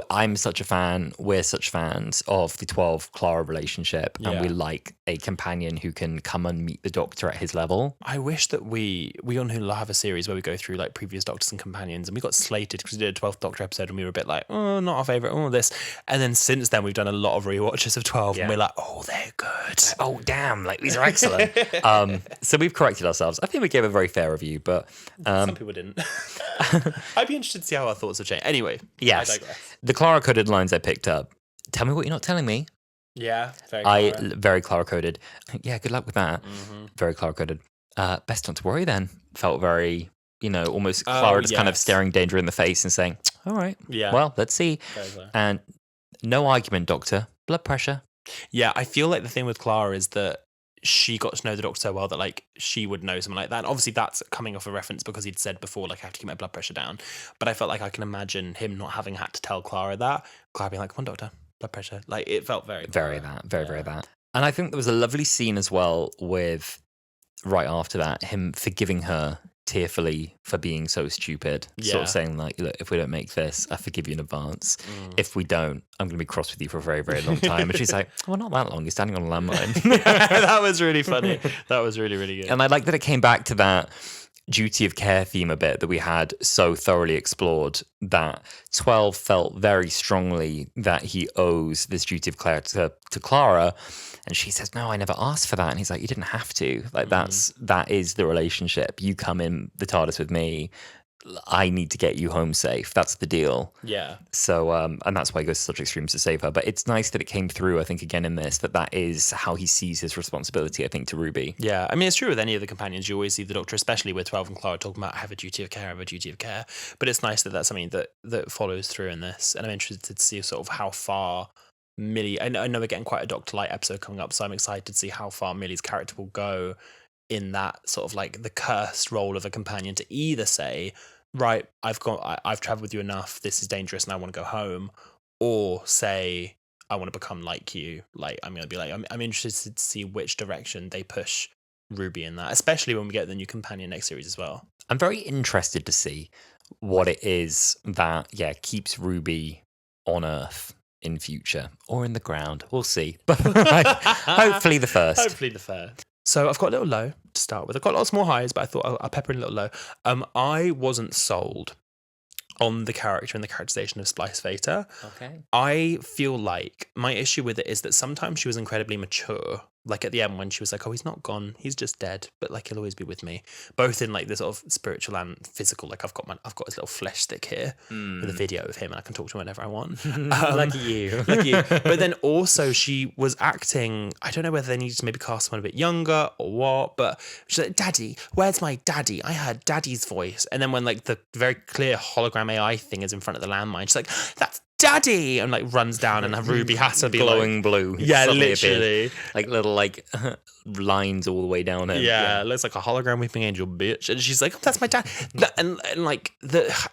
I'm such a fan, we're such fans of the 12 Clara relationship, and we like a companion who can come and meet the Doctor at his level. I wish that we on Wholala have a series where we go through like previous Doctors and companions, and we got slated because we did a 12th Doctor episode and we were a bit like, oh, not our favourite, oh, this. And then since then we've done a lot of rewatches of 12 and we're like, oh, they're good. Oh, damn, like these are excellent. So we've corrected ourselves. I think we gave a very fair review, but some people didn't. I'd be interested to see how our thoughts have changed. Anyway, yes. I digress. The Clara-coded lines I picked up. Tell me what you're not telling me. Yeah, very Clara-coded. Yeah, good luck with that. Very Clara-coded. Best not to worry then. Felt very, almost Clara just kind of staring danger in the face and saying, all right, well, let's see. And no argument, Doctor. Blood pressure. Yeah, I feel like the thing with Clara is that she got to know the Doctor so well that like she would know something like that. And obviously that's coming off a reference because he'd said before, like, I have to keep my blood pressure down. But I felt like I can imagine him not having had to tell Clara that. Clara being like, come on, Doctor, blood pressure. Like, it felt very that. And I think there was a lovely scene as well with, right after that, him forgiving her tearfully for being so stupid. Sort of saying like, look, if we don't make this, I forgive you in advance. If we don't, I'm going to be cross with you for a very, very long time. And she's like, well, not that long. You're standing on a landmine. That was really funny. That was really, really good. And I like that it came back to that duty of care theme a bit that we had so thoroughly explored that 12 felt very strongly that he owes this duty of care to Clara. And she says, no, I never asked for that. And he's like, you didn't have to. Like, that is the relationship. You come in the TARDIS with me. I need to get you home safe. That's the deal. Yeah. So, and that's why he goes to such extremes to save her. But it's nice that it came through, I think, again in this, that is how he sees his responsibility, I think, to Ruby. Yeah. I mean, it's true with any of the companions. You always see the Doctor, especially with 12 and Clara, talking about I have a duty of care, I have a duty of care. But it's nice that that's something that follows through in this. And I'm interested to see sort of how far Millie, I know we're getting quite a Doctor Light episode coming up, so I'm excited to see how far Millie's character will go in that sort of like the cursed role of a companion to either say, right, I've traveled with you enough, this is dangerous and I want to go home, or say, I want to become like you. Like, I'm going to be like, I'm interested to see which direction they push Ruby in that, especially when we get the new companion next series as well. I'm very interested to see what it is that, keeps Ruby on Earth in future or in the ground. We'll see. But hopefully the first. Hopefully the first. So I've got a little low to start with. I've got lots more highs, but I thought I'll pepper in a little low. I wasn't sold on the character and the characterization of Splice Veta. Okay. I feel like my issue with it is that sometimes she was incredibly mature. Like at the end when she was like, oh, he's not gone, he's just dead, but like he'll always be with me. Both in like the sort of spiritual and physical. Like I've got his little flesh stick here with a video of him and I can talk to him whenever I want. Lucky you. Lucky you. But then also she was acting, I don't know whether they needed to maybe cast someone a bit younger or what, but she's like, Daddy, where's my daddy? I heard Daddy's voice. And then when like the very clear hologram AI thing is in front of the landmine, she's like, that's Daddy, and like runs down and Ruby has to be glowing like, blue. Yeah, Suddenly literally. appeared. Like little like lines all the way down him. Yeah, it looks like a hologram weeping angel, bitch. And she's like, oh, that's my dad. And like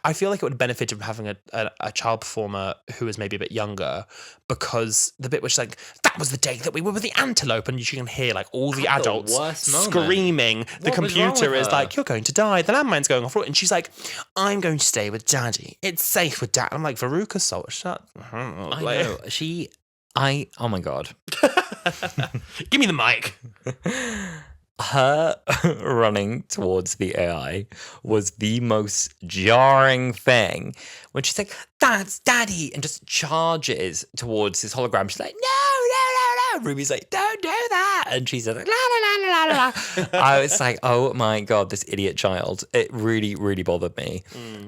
I feel like it would benefit from having a child performer who is maybe a bit younger, because the bit which like, that was the day that we were with the antelope, and you can hear like all the adults screaming. The computer is like, you're going to die. The landmine's going off. And she's like, I'm going to stay with Daddy. It's safe with Dad. I'm like, Veruca Salt, shut. I know. Oh my God. Give me the mic. Her running towards the AI was the most jarring thing. When she's like, that's Daddy, and just charges towards his hologram. She's like, no. Ruby's like, don't do that. And she's like, la, la, la, la, la. I was like, oh my God, this idiot child. It really, really bothered me.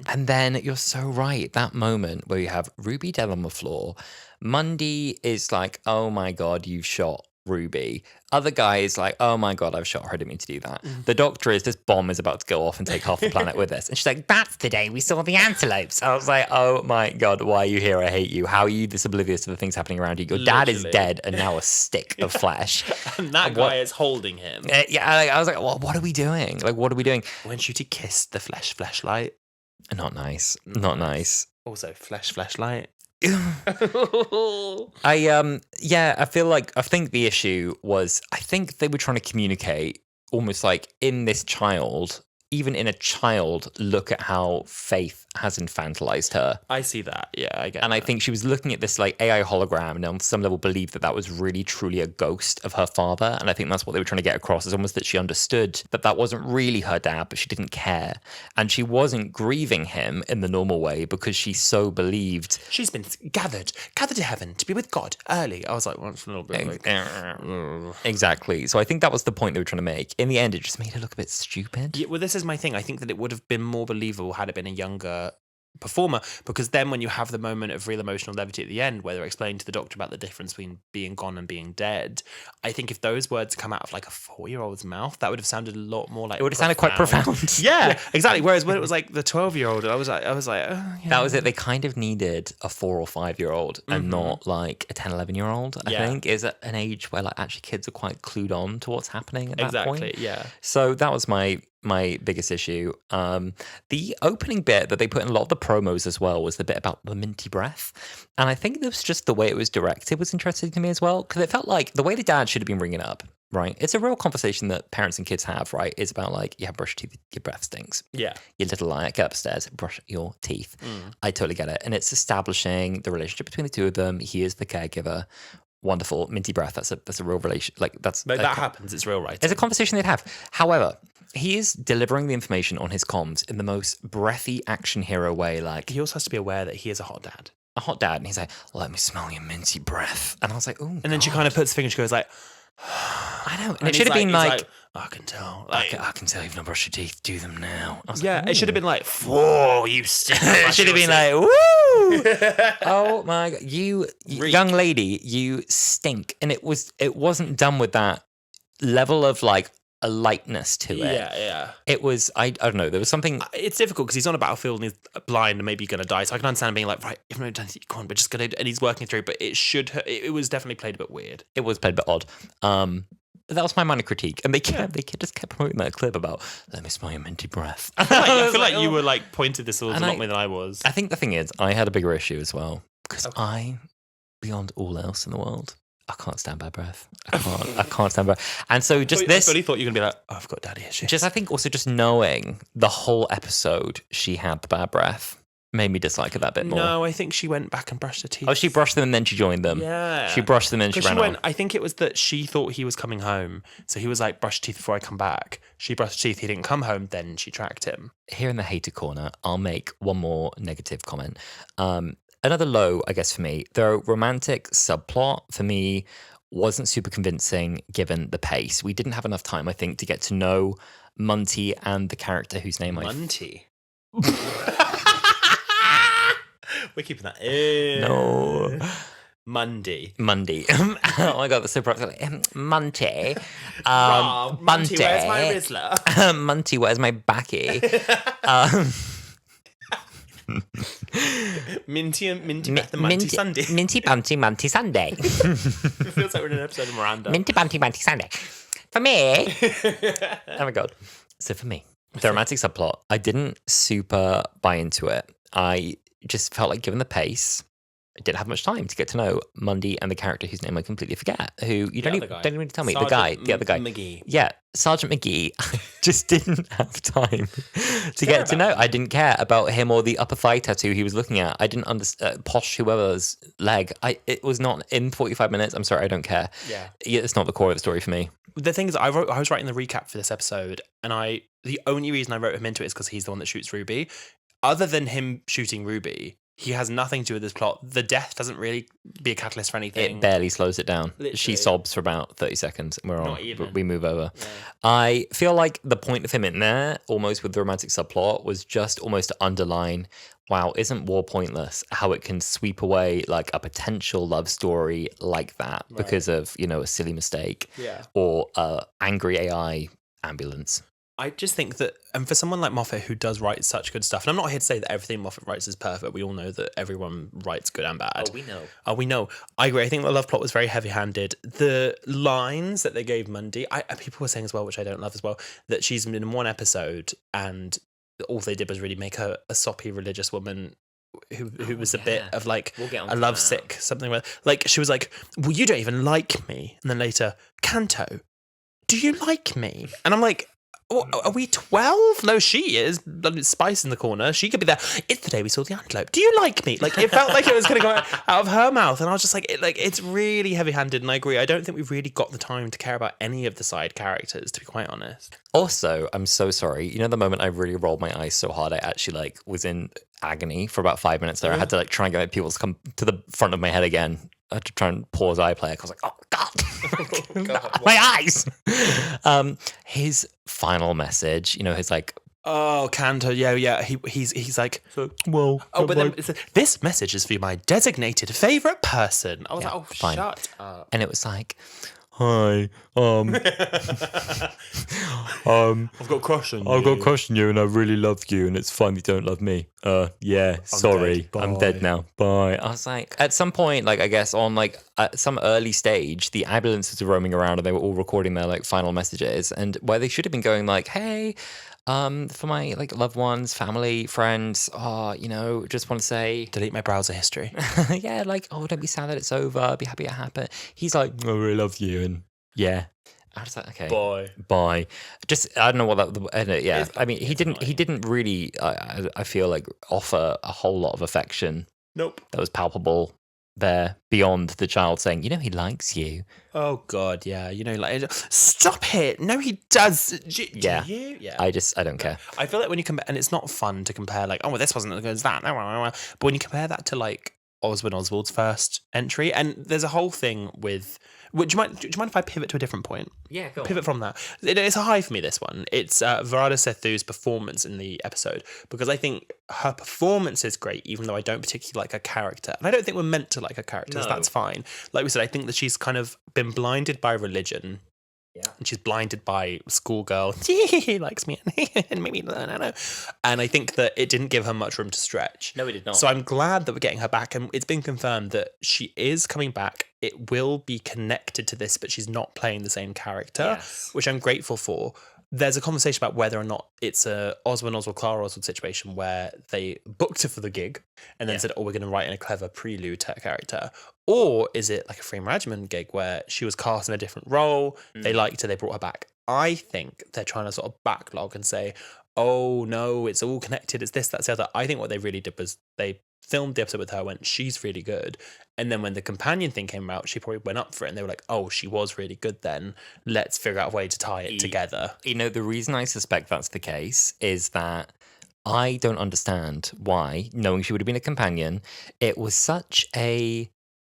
And then you're so right. That moment where you have Ruby dead on the floor. Mundy is like, oh my God, you've shot Ruby. Other guy is like, oh my God, I've shot her. I didn't mean to do that. The Doctor is, this bomb is about to go off and take half the planet with us. And she's like, that's the day we saw the antelopes. I was like, oh my God, why are you here? I hate you. How are you this oblivious to the things happening around you? Your dad is dead and now a stick of flesh. And that guy is holding him. I was like, well, what are we doing? Like, what are we doing? When Shooty kissed the fleshlight. Not nice. Not nice. Also, fleshlight. I think the issue was, I think they were trying to communicate almost like in this child, even in a child, look at how Faith has infantilized her. I see that. Yeah, I get And that. I think she was looking at this like AI hologram and on some level believed that was really truly a ghost of her father. And I think that's what they were trying to get across, is almost that she understood that wasn't really her dad, but she didn't care. And she wasn't grieving him in the normal way because she so believed. She's been gathered to heaven to be with God early. I was like, well, it's a little bit like... Exactly. So I think that was the point they were trying to make. In the end, it just made her look a bit stupid. Yeah, well, this is my thing. I think that it would have been more believable had it been a younger performer, because then when you have the moment of real emotional levity at the end where they're explaining to the Doctor about the difference between being gone and being dead, I think if those words come out of like a 4-year-old's mouth, that would have sounded a lot more like, it would have sounded quite profound. Yeah, exactly. Whereas when it was like the 12-year-old, I was like, oh, yeah. That was it. They kind of needed a 4 or 5-year-old and not like a 10, 11-year-old. I think is at an age where like actually kids are quite clued on to what's happening at that point. Yeah. So that was my biggest issue. The opening bit that they put in a lot of the promos as well was the bit about the minty breath. And I think it was just the way it was directed was interesting to me as well, because it felt like the way the dad should have been bringing it up, right? It's a real conversation that parents and kids have, right? It's about like, you have brush your teeth, your breath stinks. Yeah. You little liar, get upstairs, brush your teeth. I totally get it. And it's establishing the relationship between the two of them. He is the caregiver. Wonderful. Minty breath. That's a real relation. Like that happens. It's real, right? It's a conversation they'd have. However, He is delivering the information on his comms in the most breathy action hero way. Like, he also has to be aware that he is a hot dad. A hot dad, and he's like, "Let me smell your minty breath." And I was like, "Oh." And then she kind of puts her finger. She goes like, "I know." And it should have been like, "I can tell. Like, I can tell you've not brushed your teeth. Do them now." I was yeah, like, it should have been like, "Whoa, you stink." It should have been like, "Woo!" Oh my god, you young lady, you stink. And it wasn't done with that level of like a lightness to it. Yeah. It was, I don't know, there was something. It's difficult because he's on a battlefield and he's blind and maybe going to die. So I can understand being like, right, if no done, you can't, but just going to, and he's working through. But it was definitely played a bit weird. It was played a bit odd. But that was my minor critique. And they just kept promoting that clip about, "Let me smell your minty breath." I feel like you were like pointed this towards a lot more than I was. I think the thing is, I had a bigger issue as well because beyond all else in the world, I can't stand bad breath. I can't stand bad breath. And so just this. I really thought you were going to be like, "Oh, I've got daddy issues." I think also just knowing the whole episode she had the bad breath made me dislike her that bit more. No, I think she went back and brushed her teeth. Oh, she brushed them and then she joined them. Yeah. She brushed them and she ran on. I think it was that she thought he was coming home. So he was like, "Brush your teeth before I come back." She brushed her teeth. He didn't come home. Then she tracked him. Here in the hater corner, I'll make one more negative comment. Another low, I guess, for me. The romantic subplot, for me, wasn't super convincing given the pace. We didn't have enough time, I think, to get to know Munty and the character whose name Munty. We're keeping that in. No. Mundy. Oh my god, that's so proud. Munty. Munty, where's my Rizzler? Munty, where's my backy? Minty Beth and Munty Sunday. Minty Bunty Munty Sunday. It feels like we're in an episode of Miranda. Minty Bunty Munty Sunday. For me. Oh my god. So for me, the romantic subplot, I didn't super buy into it. I just felt like given the pace, I didn't have much time to get to know Mundy and the character whose name I completely forget. Who you don't even need to tell me. The other guy. McGee. Yeah, Sergeant McGee. I just didn't have time to get to know. I didn't care about him or the upper thigh tattoo he was looking at. I didn't understand posh whoever's leg. It was not in 45 minutes. I'm sorry, I don't care. Yeah, it's not the core of the story for me. The thing is, I was writing the recap for this episode, and the only reason I wrote him into it is because he's the one that shoots Ruby. Other than him shooting Ruby, he has nothing to do with this plot. The death doesn't really be a catalyst for anything. It barely slows it down. Literally. She sobs for about 30 seconds and we're on. Not even. We move over. Yeah. I feel like the point of him in there, almost with the romantic subplot, was just almost to underline, wow, isn't war pointless? How it can sweep away like a potential love story like that because of, a silly mistake or angry AI ambulance. I just think that, and for someone like Moffat who does write such good stuff, and I'm not here to say that everything Moffat writes is perfect. We all know that everyone writes good and bad. We know. I agree. I think the love plot was very heavy-handed. The lines that they gave Mundy, people were saying as well, which I don't love as well, that she's been in one episode and all they did was really make her a soppy religious woman who was a bit of like a lovesick, something like she was like, well, you don't even like me. And then later, Canto, do you like me? And I'm like, oh, are we 12? No, she is. Spice in the corner. She could be there. It's the day we saw the antelope. Do you like me? Like, it felt like it was going to go out of her mouth. And I was just like, it's really heavy-handed. And I agree. I don't think we've really got the time to care about any of the side characters, to be quite honest. Also, I'm so sorry. The moment I really rolled my eyes so hard, I actually was in agony for about 5 minutes there. I had to try and get people to come to the front of my head again. I had to try and pause iPlayer. I was like, oh, God. My eyes. His final message, his like, oh, Canto, yeah. He's like, well, but then this message is for my designated favorite person. I was like, oh, fine. Shut up. And it was like, hi, I've got a crush on you. I've got a crush on you and I really love you and it's fine you don't love me. Sorry, I'm dead now. Bye. I was like, at some point, I guess on at some early stage, the ambulances were roaming around and they were all recording their final messages, and where they should have been going hey, for my loved ones, family, friends, just want to say, delete my browser history. Yeah, don't be sad that it's over, be happy it happened. He's like, I really love you, and yeah. I was like, okay, bye. Just I don't know what that. Yeah, I mean, he didn't really. I feel offer a whole lot of affection. Nope. That was palpable. there beyond the child saying, he likes you. Oh God, yeah. Stop it. No, he does. Do Yeah. you? Yeah. I don't care. I feel like when you compare, and it's not fun to compare, like, oh, well, this wasn't as good as that. But when you compare that to like Oswald's first entry, and there's a whole thing with. Do you mind if I pivot to a different point? Yeah, go on. Pivot from that. It's a high for me, this one. It's Varada Sethu's performance in the episode, because I think her performance is great, even though I don't particularly like her character. And I don't think we're meant to like her characters. No. That's fine. Like we said, I think that she's kind of been blinded by religion. Yeah. And she's blinded by schoolgirl. He likes me. And maybe, no. And I think that it didn't give her much room to stretch. No, it did not. So I'm glad that we're getting her back. And it's been confirmed that she is coming back. It will be connected to this, but she's not playing the same character, which I'm grateful for. There's a conversation about whether or not it's a Clara Oswald situation where they booked her for the gig and then said, oh, we're going to write in a clever prelude to her character. Or is it like a Freema Rajaman gig where she was cast in a different role, they liked her, they brought her back? I think they're trying to sort of backlog and say, oh, no, it's all connected, it's this, that's the other. I think what they really did was they filmed the episode with her, went, she's really good. And then when the companion thing came out, she probably went up for it and they were like, oh, she was really good then. Let's figure out a way to tie it together. The reason I suspect that's the case is that I don't understand why, knowing she would have been a companion, it was such a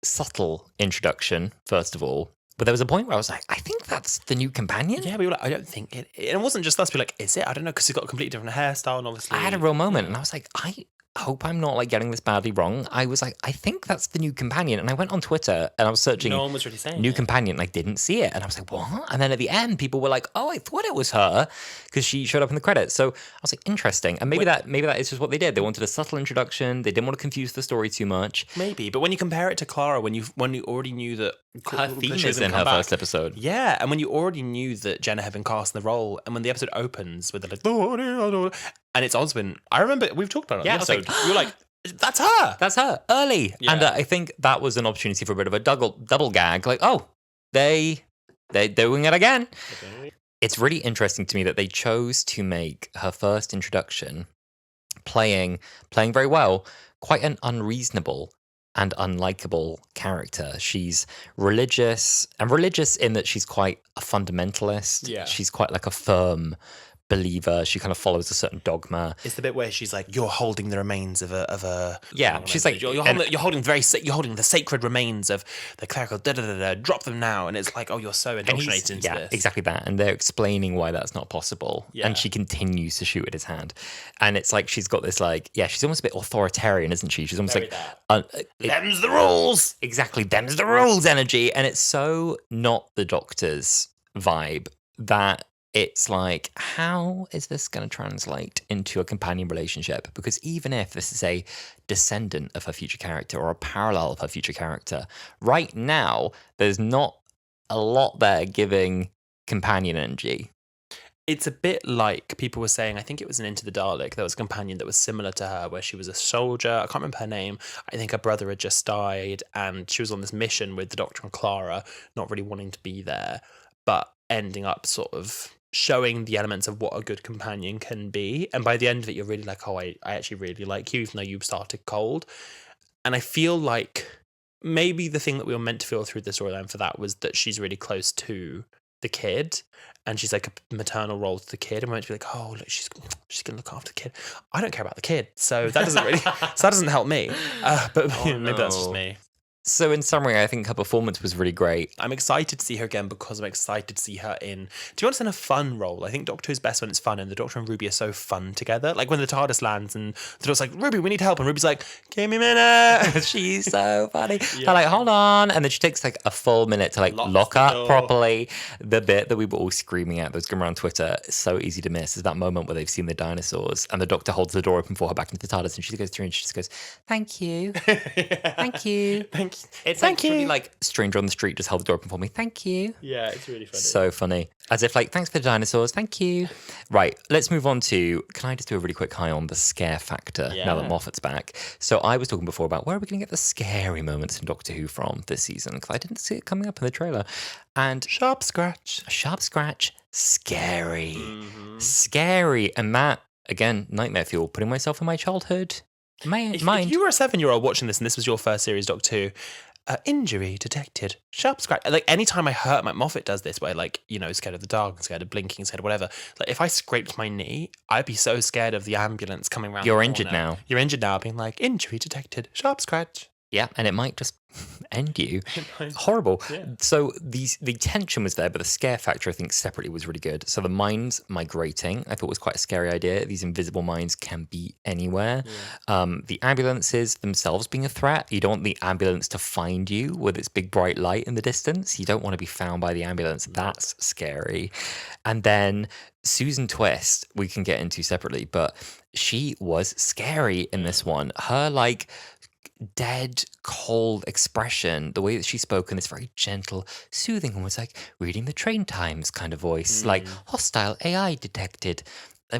subtle introduction, first of all. But there was a point where I was like, I think that's the new companion. Yeah, we were like, I don't think it. And it wasn't just us. We were like, is it? I don't know, because he's got a completely different hairstyle, and obviously. I had a real moment, and I was like, I hope I'm not like getting this badly wrong. I was like, I think that's the new companion. And I went on Twitter and I was searching no one was really saying new companion, and I didn't see it. And I was like, what? And then at the end, people were like, oh, I thought it was her because she showed up in the credits. So I was like, interesting. And maybe that is just what they did. They wanted a subtle introduction. They didn't want to confuse the story too much. Maybe, but when you compare it to Clara, when you already knew that her theme is in her first episode. Yeah, and when you already knew that Jenna had been cast in the role, and when the episode opens with the like, and it's Oswin. I remember we've talked about it on the episode. You're like, that's her. That's her early. Yeah. And I think that was an opportunity for a bit of a double gag. Like, oh, they're doing it again. It's really interesting to me that they chose to make her first introduction playing very well, quite an unreasonable and unlikable character. She's religious in that she's quite a fundamentalist. Yeah. She's quite like a firm believer. She kind of follows a certain dogma. It's the bit where she's like, "You're holding the remains of a." Yeah, she's like, you're holding the sacred remains of the clerical. Drop them now, and it's like, oh, you're so indoctrinated into this. Exactly that. And they're explaining why that's not possible. Yeah. And she continues to shoot at his hand, and it's like she's got this like, she's almost a bit authoritarian, isn't she? She's almost them's the rules. Exactly, them's the rules energy, and it's so not the Doctor's vibe that. It's like, how is this going to translate into a companion relationship? Because even if this is a descendant of her future character or a parallel of her future character, right now, there's not a lot there giving companion energy. It's a bit like people were saying, I think it was in Into the Dalek, there was a companion that was similar to her, where she was a soldier. I can't remember her name. I think her brother had just died, and she was on this mission with the Doctor and Clara, not really wanting to be there, but ending up sort of showing the elements of what a good companion can be. And by the end of it, you're really like, oh, I actually really like you, even though you started cold. And I feel like maybe the thing that we were meant to feel through the storyline for that was that she's really close to the kid, and she's like a maternal role to the kid, and we're meant to be like, oh, look, she's gonna look after the kid. I don't care about the kid, so that doesn't really that doesn't help me. But maybe that's just me. So in summary, I think her performance was really great. I'm excited to see her again because I'm excited to see her in, to be honest, in a fun role. I think Doctor Who's best when it's fun, and the Doctor and Ruby are so fun together. Like when the TARDIS lands and the Doctor's like, Ruby, we need help. And Ruby's like, give me a minute. She's so funny. Yeah. I'm like, hold on. And then she takes like a full minute to like lock up properly. The bit that we were all screaming at that was going around Twitter, so easy to miss, is that moment where they've seen the dinosaurs and the Doctor holds the door open for her back into the TARDIS, and she goes through and she just goes, thank you. Thank you. Thank you. It's like really like stranger on the street just held the door open for me. Thank you. Yeah, it's really funny. So funny. As if like, thanks for the dinosaurs. Thank you. Right, let's move on to, can I just do a really quick high on the scare factor now that Moffat's back? So I was talking before about where are we going to get the scary moments in Doctor Who from this season? Because I didn't see it coming up in the trailer. And Sharp scratch, scary. Scary. And that, again, nightmare fuel, putting myself in my childhood. If Mind. you were a 7-year-old watching this and this was your first series Doctor Who, injury detected, sharp scratch. Like anytime I hurt, like Moffat does this, where like scared of the dark, scared of blinking, scared of whatever. Like if I scraped my knee, I'd be so scared of the ambulance coming around. You're injured now. You're injured now, being like injury detected, sharp scratch. Yeah, and it might just end you. Horrible. Yeah. So the tension was there, but the scare factor, I think, separately was really good. So the mines migrating, I thought was quite a scary idea. These invisible mines can be anywhere. Yeah. The ambulances themselves being a threat. You don't want the ambulance to find you with its big bright light in the distance. You don't want to be found by the ambulance. That's scary. And then Susan Twist, we can get into separately, but she was scary in this one. Her like dead, cold expression, the way that she spoke in this very gentle, soothing, almost like reading the train times kind of voice, like hostile AI detected.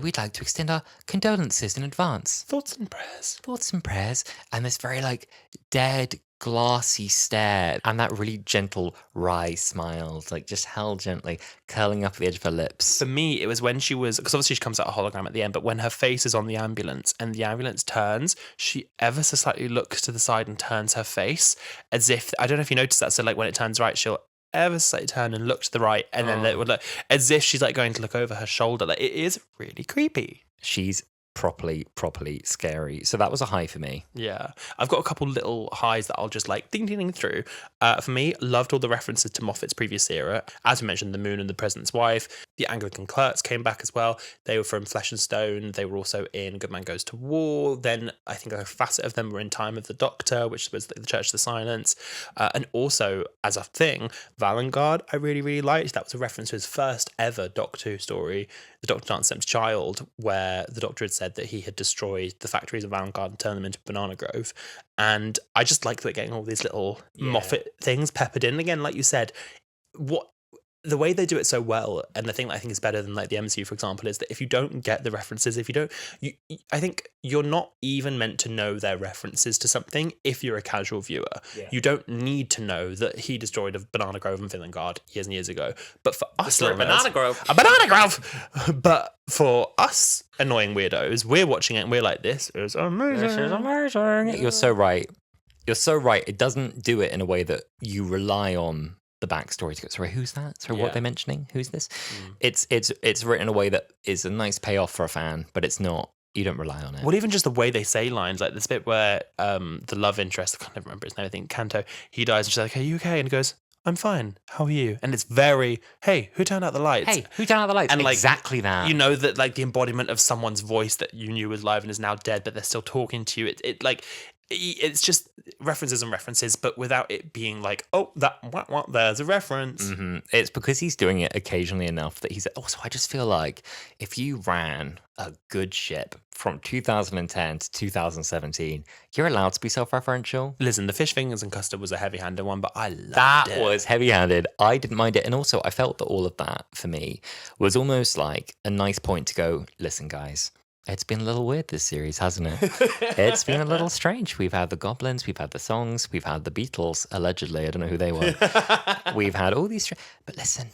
We'd like to extend our condolences in advance. Thoughts and prayers. Thoughts and prayers. And this very like dead, glassy stare and that really gentle wry smile, like just held gently, curling up at the edge of her lips. For me, it was when she was, because obviously she comes out a hologram at the end, but when her face is on the ambulance and the ambulance turns, she ever so slightly looks to the side and turns her face as if, I don't know if you noticed that, so like when it turns right, she'll ever so slightly turn and look to the right, and then it would look as if she's like going to look over her shoulder. Like it is really creepy. She's properly scary. So that was a high for me. Yeah. I've got a couple little highs that I'll just like ding through. For me, loved all the references to Moffat's previous era. As we mentioned, the Moon and the President's Wife. The Anglican clerks came back as well. They were from Flesh and Stone. They were also in Good Man Goes to War. Then I think a facet of them were in Time of the Doctor, which was the Church of the Silence. And also, as a thing, Valengard, I really liked. That was a reference to his first ever Doctor Who story, The Doctor Dance's Child, where the Doctor had said that he had destroyed the factories of Valengard and turned them into Banana Grove. And I just like that getting all these little Moffat things peppered in. Again, like you said, the way they do it so well, and the thing that I think is better than like the MCU, for example, is that if you don't get the references, I think you're not even meant to know their references to something if you're a casual viewer. Yeah. You don't need to know that he destroyed a Banana Grove in Valengard years and years ago. But for us, a Banana Grove. But for us annoying weirdos, we're watching it and we're like, this is amazing. This is amazing. You're so right. It doesn't do it in a way that you rely on the backstory to go, sorry, who's that? Sorry, what are they mentioning? Who's this? It's written in a way that is a nice payoff for a fan, but it's not, you don't rely on it. Well, even just the way they say lines, like this bit where the love interest, I can't even remember his name, I think Kanto, he dies and she's like, are you okay? And he goes, I'm fine. How are you? And it's very, hey, who turned out the lights? Hey, who turned out the lights? And like, exactly that. You know that like the embodiment of someone's voice that you knew was live and is now dead, but they're still talking to you. It's just references, but without it being like, oh, there's a reference. Mm-hmm. It's because he's doing it occasionally enough that he's also, I just feel like if you ran a good ship from 2010 to 2017, you're allowed to be self-referential. Listen, the fish fingers and custard was a heavy-handed one, but I loved it. That was heavy-handed. I didn't mind it. And also, I felt that all of that, for me, was almost like a nice point to go, listen, guys, it's been a little weird, this series, hasn't it? It's been a little strange. We've had the goblins, we've had the songs, we've had the Beatles, allegedly. I don't know who they were. We've had all these... But listen,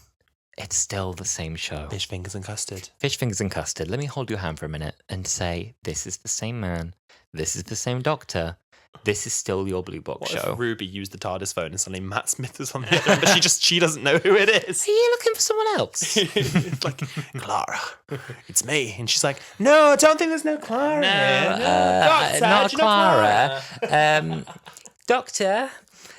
it's still the same show. Fish fingers and custard. Fish fingers and custard. Let me hold your hand for a minute and say, this is the same man. This is the same Doctor. This is still your Blue Box show. If Ruby used the TARDIS phone and suddenly Matt Smith is on the other end, but she doesn't know who it is. Are you looking for someone else? It's like, Clara, it's me. And she's like, no, I don't think there's no Clara. Not Clara. Doctor.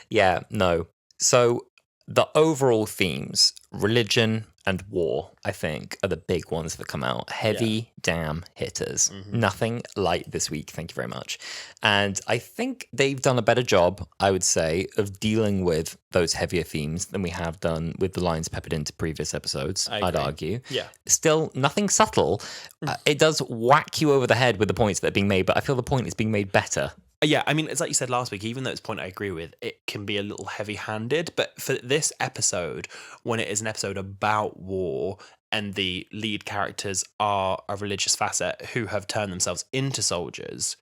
Yeah, no. So the overall themes, religion and war, I think, are the big ones that come out. Heavy, damn hitters. Mm-hmm. Nothing light this week, thank you very much. And I think they've done a better job, I would say, of dealing with those heavier themes than we have done with the lines peppered into previous episodes, I'd argue. Yeah. Still, nothing subtle. It does whack you over the head with the points that are being made, but I feel the point is being made better. Yeah, I mean, it's like you said last week, even though it's a point I agree with, it can be a little heavy-handed. But for this episode, when it is an episode about war and the lead characters are a religious facet who have turned themselves into soldiers,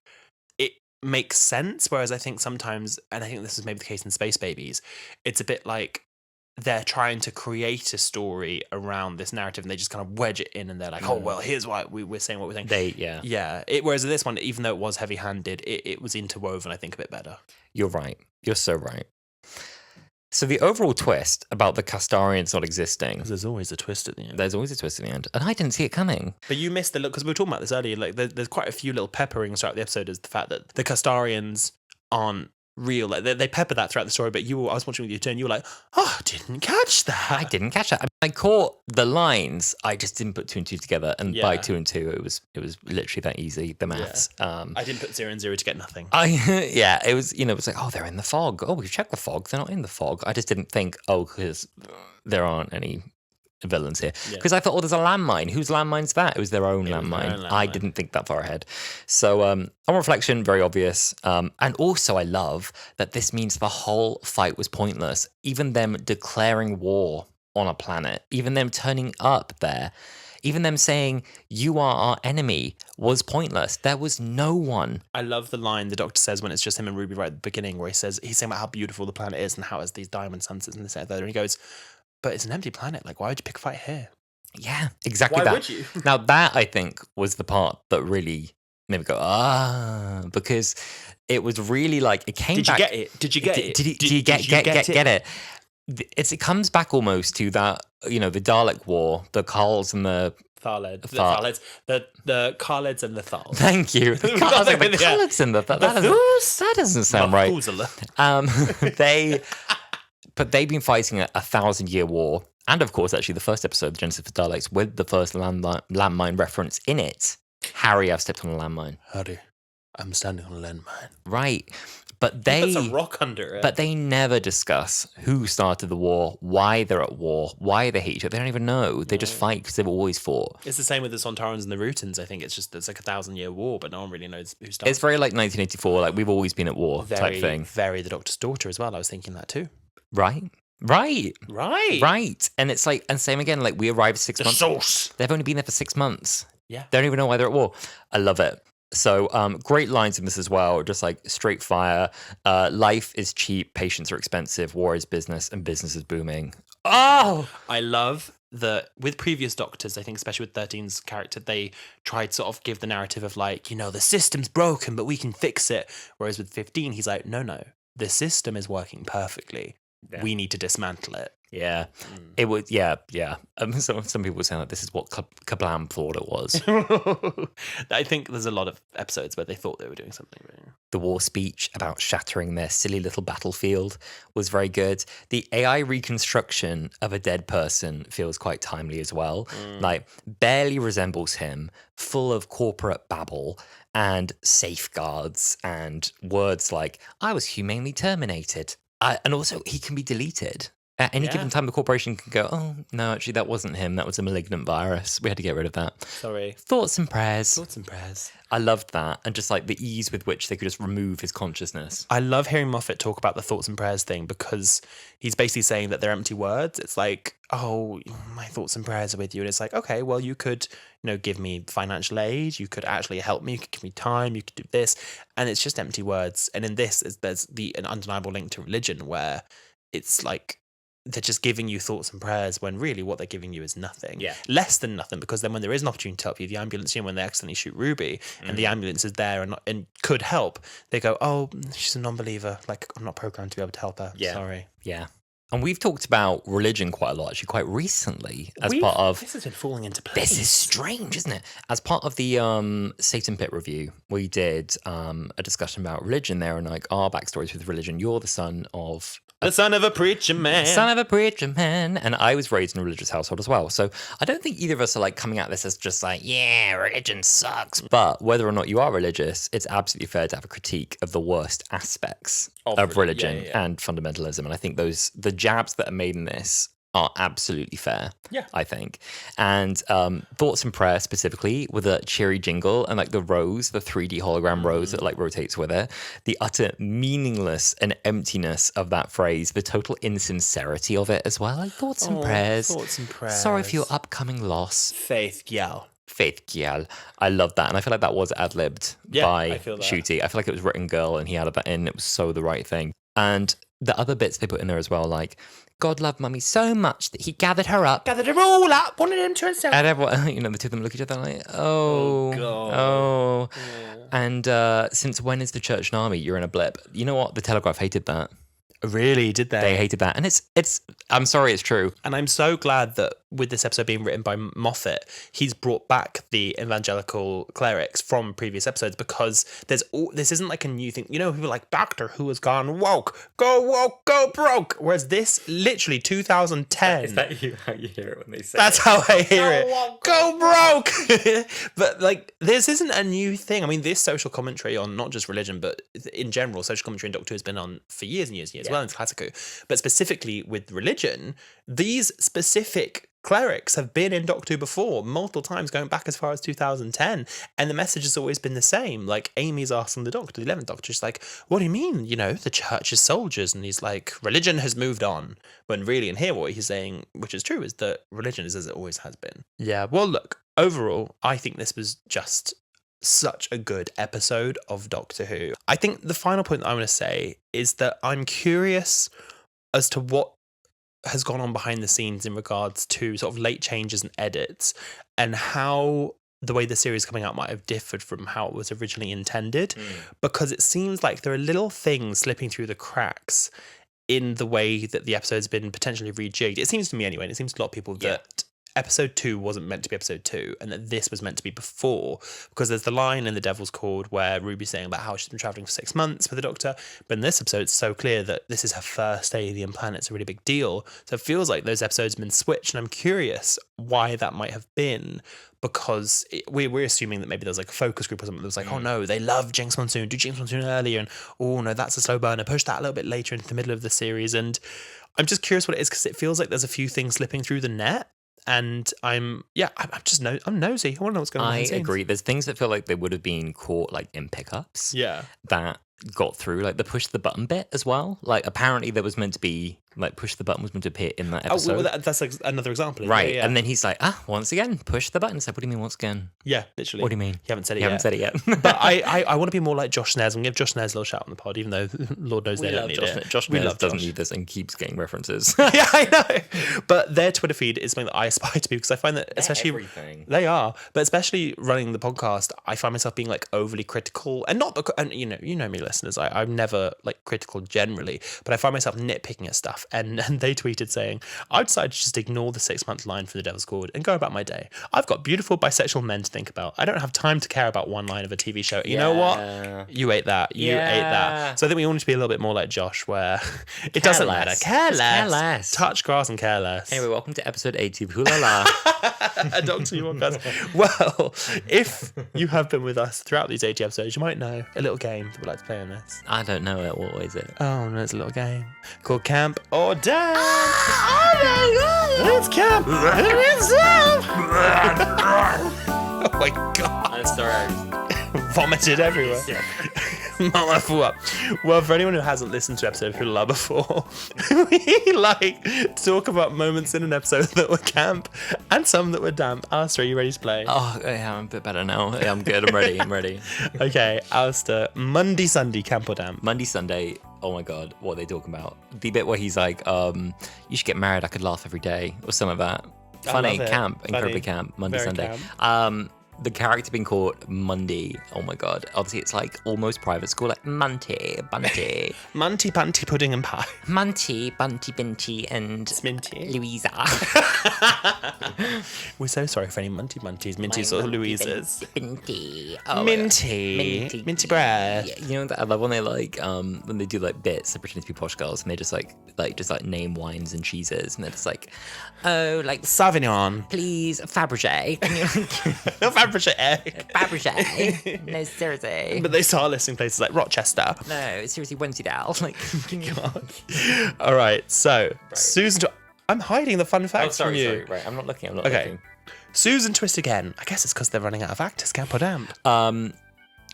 it makes sense. Whereas I think sometimes, and I think this is maybe the case in Space Babies, it's a bit like they're trying to create a story around this narrative, and they just kind of wedge it in, and they're like, oh, well, here's why we're saying what we're saying. Yeah. Whereas in this one, even though it was heavy-handed, it was interwoven, I think, a bit better. You're right. You're so right. So the overall twist about the Castarians not existing... There's always a twist at the end. There's always a twist at the end. And I didn't see it coming. But you missed the look, because we were talking about this earlier, like there's quite a few little pepperings throughout the episode, is the fact that the Castarians aren't real. Like, they pepper that throughout the story, but I was watching with you too, and you were like, oh, I didn't catch that. I didn't catch that. I caught the lines, I just didn't put 2 and 2 together, and by 2 and 2, it was literally that easy, the maths. I didn't put 0 and 0 to get nothing. It was, it was like, oh, they're in the fog. Oh, we've checked the fog. They're not in the fog. I just didn't think, because there aren't any villains here. Because I thought, oh, there's a landmine. Whose landmine's that? It was their own landmine. I didn't think that far ahead. So on reflection, very obvious. And also I love that this means the whole fight was pointless. Even them declaring war on a planet, even them turning up there, even them saying, you are our enemy, was pointless. There was no one. I love the line the Doctor says when it's just him and Ruby right at the beginning, where he's saying about how beautiful the planet is and how it has these diamond sunsets and this and that. And he goes, but it's an empty planet. Like, why would you pick a fight here? Yeah, exactly. Why would you? Now, that, I think, was the part that really made me go, because it was really like, it came back. Did you get it? Did you get it? It comes back almost to that, the Dalek War, the Carls and the Thaleds. The Carleds and the Thals. Thank you. The Carleds and the Thals. That doesn't sound right. But they've been fighting a 1,000-year war. And, of course, actually, the first episode of Genesis of the Daleks with the first landmine reference in it. Harry, I've stepped on a landmine. Harry, I'm standing on a landmine. Right. But they... That's a rock under it. But they never discuss who started the war, why they're at war, why they hate each other. They don't even know. They just fight because they've always fought. It's the same with the Sontarans and the Rutans. I think it's like a 1,000-year war, but no one really knows who started. It's very like 1984, like we've always been at war type thing. Very The Doctor's Daughter as well. I was thinking that too. Right. And it's like, and same again, like we arrived 6 months. Sauce. They've only been there for 6 months. Yeah. They don't even know why they're at war. I love it. So great lines in this as well, just like straight fire. Life is cheap, patience are expensive, war is business, and business is booming. Oh! I love that with previous Doctors, I think especially with 13's character, they tried to sort of give the narrative of like, the system's broken, but we can fix it. Whereas with 15, he's like, no, the system is working perfectly. Yeah. We need to dismantle it. Yeah. It was, yeah. Some people were saying that this is what Kablam thought it was. I think there's a lot of episodes where they thought they were doing something. Really. The war speech about shattering their silly little battlefield was very good. The AI reconstruction of a dead person feels quite timely as well. Like, barely resembles him, full of corporate babble and safeguards and words like, I was humanely terminated. And also, he can be deleted. At any given time, the corporation can go, oh, no, actually, that wasn't him. That was a malignant virus. We had to get rid of that. Sorry. Thoughts and prayers. I loved that. And just like the ease with which they could just remove his consciousness. I love hearing Moffat talk about the thoughts and prayers thing, because he's basically saying that they're empty words. It's like, oh, my thoughts and prayers are with you. And it's like, okay, well, you could, give me financial aid. You could actually help me. You could give me time. You could do this. And it's just empty words. And in this, there's an undeniable link to religion where it's like, they're just giving you thoughts and prayers when really what they're giving you is nothing. Yeah. Less than nothing, because then when there is an opportunity to help you, the ambulance, when they accidentally shoot Ruby and the ambulance is there and could help, they go, oh, she's a non-believer. Like, I'm not programmed to be able to help her. Yeah. Sorry. Yeah. And we've talked about religion quite a lot, actually, quite recently, as part of... This has been falling into place. This is strange, isn't it? As part of the Satan Pit review, we did a discussion about religion there and like our backstories with religion. You're the son of... The son of a preacher man. And I was raised in a religious household as well. So I don't think either of us are like coming at this as just like, yeah, religion sucks. But whether or not you are religious, it's absolutely fair to have a critique of the worst aspects of religion and fundamentalism. And I think the jabs that are made in this are absolutely fair, I think. And Thoughts and Prayer specifically with a cheery jingle and like the rose, the 3D hologram rose that like rotates with it, the utter meaningless and emptiness of that phrase, the total insincerity of it as well. Like Thoughts and Prayers. Sorry for your upcoming loss. Faith Gyal. I love that. And I feel like that was ad-libbed by Shooty. I feel like it was written girl and he added that in. It was so the right thing. And the other bits they put in there as well, like, God loved Mummy so much that he gathered her up. Gathered her all up, wanted him to himself. And everyone, the two of them look at each other like, oh, God. Yeah. And since when is the church an army? You're in a blip. You know what? The Telegraph hated that. Really, did they? They hated that. And it's I'm sorry, it's true. And I'm so glad that with this episode being written by Moffat, he's brought back the evangelical clerics from previous episodes, because this isn't like a new thing. You know, people are like, Doctor Who has gone woke, go broke. Whereas this, literally 2010. Is that how you hear it when they say That's it? how I hear it. Go broke. But like, this isn't a new thing. I mean, this social commentary on not just religion, but in general, social commentary in Doctor Who has been on for years and years and years. Well, in Classic Who. But specifically with religion, these specific clerics have been in Doctor Who before, multiple times, going back as far as 2010, and the message has always been the same. Like, Amy's asking the Doctor, the 11th Doctor, she's like, what do you mean, the church is soldiers? And he's like, religion has moved on. When really in here what he's saying, which is true, is that religion is as it always has been. Yeah, well, look, overall, I think this was just such a good episode of Doctor Who. I think the final point that I want to say is that I'm curious as to what has gone on behind the scenes in regards to sort of late changes and edits, and how the way the series coming out might have differed from how it was originally intended, because it seems like there are little things slipping through the cracks in the way that the episode's been potentially rejigged. It seems to me anyway, and it seems to a lot of people that episode 2 wasn't meant to be episode 2, and that this was meant to be before, because there's the line in The Devil's Cord where Ruby's saying about how she's been travelling for 6 months with the Doctor, but in this episode it's so clear that this is her first alien planet. It's a really big deal, so it feels like those episodes have been switched, and I'm curious why that might have been, because we're assuming that maybe there's like a focus group or something that was like, oh no, they love Jinx Monsoon, do Jinx Monsoon earlier, and oh no, that's a slow burner, push that a little bit later into the middle of the series. And I'm just curious what it is, because it feels like there's a few things slipping through the net. And I'm nosy. I want to know what's going on. I agree. There's things that feel like they would have been caught like in pickups. Yeah. That got through, like the push the button bit as well. Like apparently there was meant to be like push the button was meant to appear in that episode. Oh, well, that's like another example. Right. Yeah. And then he's like, once again, push the button. It's like, what do you mean once again? Yeah, literally. What do you mean? You haven't said it yet. But I want to be more like Josh Nez and give Josh Nez a little shout on the pod, even though Lord knows they don't need it. Josh Nez doesn't need this and keeps getting references. Yeah, I know. But their Twitter feed is something that I aspire to be, because I find that especially everything. They are, but especially running the podcast, I find myself being like overly critical, and not because, and you know me, listeners, I'm never like critical generally, but I find myself nitpicking at stuff, and they tweeted saying, I decided to just ignore the 6-month line for The Devil's Cord and go about my day. I've got beautiful bisexual men to think about. I don't have time to care about one line of a TV show. You know what? You ate that. You ate that. So I think we all need to be a little bit more like Josh, where it doesn't matter. Care less. Touch grass and care less. Anyway, welcome to episode 80 of Wholala. A Doctor Who podcast. Well, if you have been with us throughout these 80 episodes, you might know a little game that we'd like to play on this. I don't know it. What is it? Oh, no, it's a little game called Camp or Damp. Oh my God! It's Camp. It's Damp. Oh my God! I'm sorry. Vomited everywhere. Yeah. Mama flew up. Well, for anyone who hasn't listened to episode of Wholala before, we like to talk about moments in an episode that were camp and some that were damp. Alasdair, are you ready to play? Oh, yeah, I'm a bit better now. Yeah, I'm good. I'm ready. Okay, Alasdair, Monday, Sunday, camp or damp? Monday, Sunday. Oh my God, what are they talking about? The bit where he's like, you should get married, I could laugh every day, or some of that. Funny, camp, incredibly camp, Monday, Very Sunday. Camp. The character being called Mundy, oh my God. Obviously, it's like almost private school, like Bunty. Munty, Bunty, Pudding and Pie. Munty, Bunty, Binty, and Sminty. Louisa. We're so sorry for any Munty Bunties, Minties or Louisas. Binty. Oh, Minty bread. Yeah, you know, I love when they like, when they do like bits, they pretend to be posh girls, and they just name wines and cheeses, and they're just like, oh, like Sauvignon. Please, Fabergé. Fabergé. No, seriously. But they start listing places like Rochester. No, seriously, Wensleydale. Like, God. All right, so Susan. I'm hiding the fun facts from you. Sorry. Right, I'm not looking. Susan twist again. I guess it's because they're running out of actors. Camp or damp?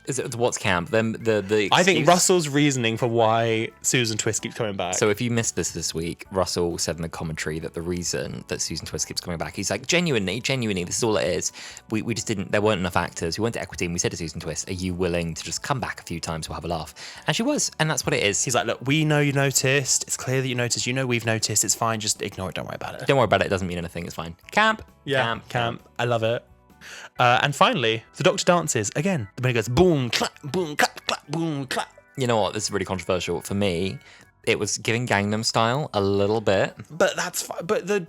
Is it what's camp? Then the I think excuse- Russell's reasoning for why Susan Twist keeps coming back. So if you missed this week, Russell said in the commentary that the reason that Susan Twist keeps coming back, he's like, genuinely, this is all it is. We just didn't, there weren't enough actors. We went to Equity and we said to Susan Twist, are you willing to just come back a few times, we'll have a laugh? And she was, and that's what it is. He's like, look, we know you noticed. It's clear that you noticed. You know we've noticed. It's fine. Just ignore it. Don't worry about it. Don't worry about it. It doesn't mean anything. It's fine. Camp. Camp. I love it. And finally, the Doctor dances again. When he goes boom, clap, boom, clap, clap, boom, clap. You know what? This is really controversial. For me, it was giving Gangnam Style a little bit. But that's fine. But the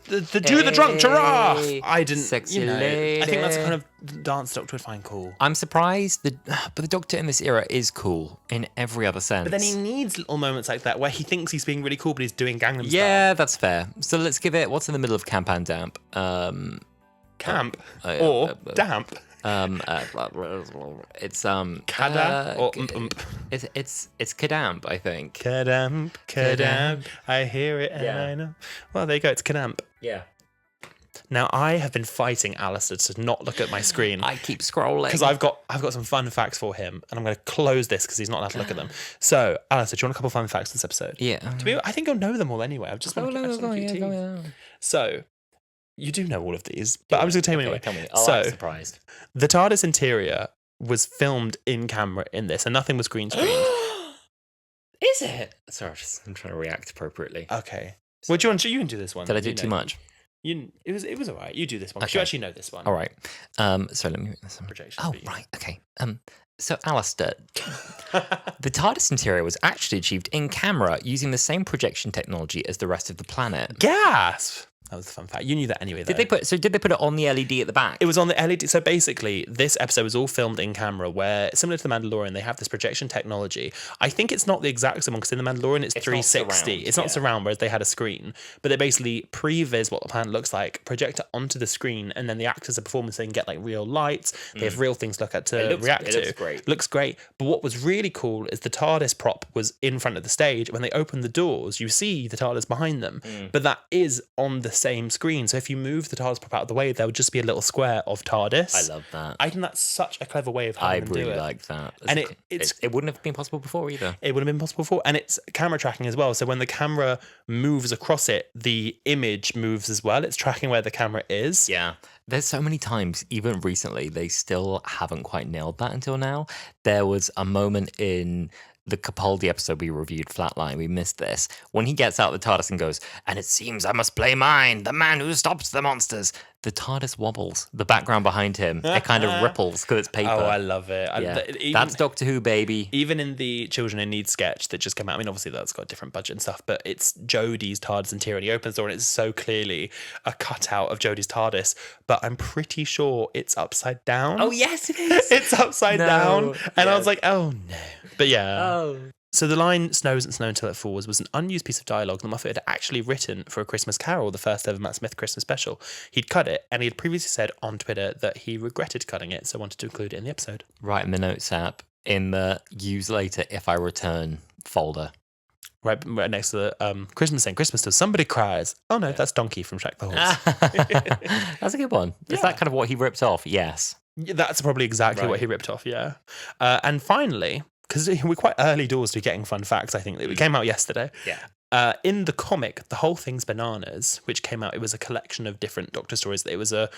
Jew the drunk giraffe. I didn't. Sexy lady. I think that's the lady. kind of dance Doctor would find cool. I'm surprised, but the Doctor in this era is cool in every other sense. But then he needs little moments like that where he thinks he's being really cool, but he's doing Gangnam Style. Yeah, that's fair. So let's give it. What's in the middle of Camp and Damp? Camp or damp. It's Kada or It's Kadamp, I think. Kadamp. I hear it and I know. Well, there you go. It's Kadamp. Yeah. Now I have been fighting Alasdair to not look at my screen I keep scrolling because I've got some fun facts for him, and I'm going to close this because he's not allowed to look at them. So, Alasdair, do you want a couple of fun facts this episode? Yeah. I think you'll know them all anyway. I just want to keep teasing. So, you do know all of these, but I'm just going to tell you anyway. Tell me. I'm surprised. The TARDIS interior was filmed in camera in this, and nothing was green screened. Is it? Sorry, I'm trying to react appropriately. Okay. Well, do you can do this one. Did I do too much? It was all right. You do this one. Okay. You actually know this one. All right. So let me. Projection. Oh, right. Okay. So Alasdair, the TARDIS interior was actually achieved in camera using the same projection technology as the rest of the planet. Gasp! That was the fun fact. You knew that anyway, though. Did they put it on the LED at the back? It was on the LED. So basically, this episode was all filmed in camera where, similar to The Mandalorian, they have this projection technology. I think it's not the exact same one because in The Mandalorian, it's 360. It's not surround, whereas they had a screen. But they basically previs what the planet looks like, project it onto the screen, and then the actors are performing so they can get like real lights. They have real things to look at to react to. It looks great. Looks great. But what was really cool is the TARDIS prop was in front of the stage. When they open the doors, you see the TARDIS behind them. But that is on the same screen. So if you move the TARDIS prop out of the way, there would just be a little square of TARDIS. I love that. I think that's such a clever way of having them do it. I really like that. And it wouldn't have been possible before either. It would have been possible before. And it's camera tracking as well. So when the camera moves across it, the image moves as well. It's tracking where the camera is. Yeah. There's so many times, even recently, they still haven't quite nailed that until now. There was a moment in the Capaldi episode we reviewed, Flatline, we missed this, when he gets out of the TARDIS and goes, and it seems I must play mine, the man who stops the monsters. The TARDIS wobbles. The background behind him, it kind of ripples because it's paper. Oh, I love it. Yeah. That's Doctor Who, baby. Even in the Children in Need sketch that just came out, I mean, obviously that's got a different budget and stuff, but it's Jodie's TARDIS interior, and he opens the door and it's so clearly a cutout of Jodie's TARDIS, but I'm pretty sure it's upside down. Oh, yes, it is. It's upside down. And I was Yes. like, oh no. But yeah. Oh. So the line "Snow doesn't snow until it falls" was an unused piece of dialogue that Moffat had actually written for A Christmas Carol, the first ever Matt Smith Christmas special. He'd cut it, and he had previously said on Twitter that he regretted cutting it, so wanted to include it in the episode. Write in the notes app in the use later if I return folder. Right next to the Christmas saying Christmas till somebody cries. Oh no, that's Donkey from Shrek the Horse. That's a good one. Is that kind of what he ripped off? Yes. Yeah, that's probably exactly what he ripped off, yeah. And finally, because we're quite early doors to getting fun facts, I think, that came out yesterday. Yeah. In the comic, The Whole Thing's Bananas, which came out, it was a collection of different Doctor stories. It was a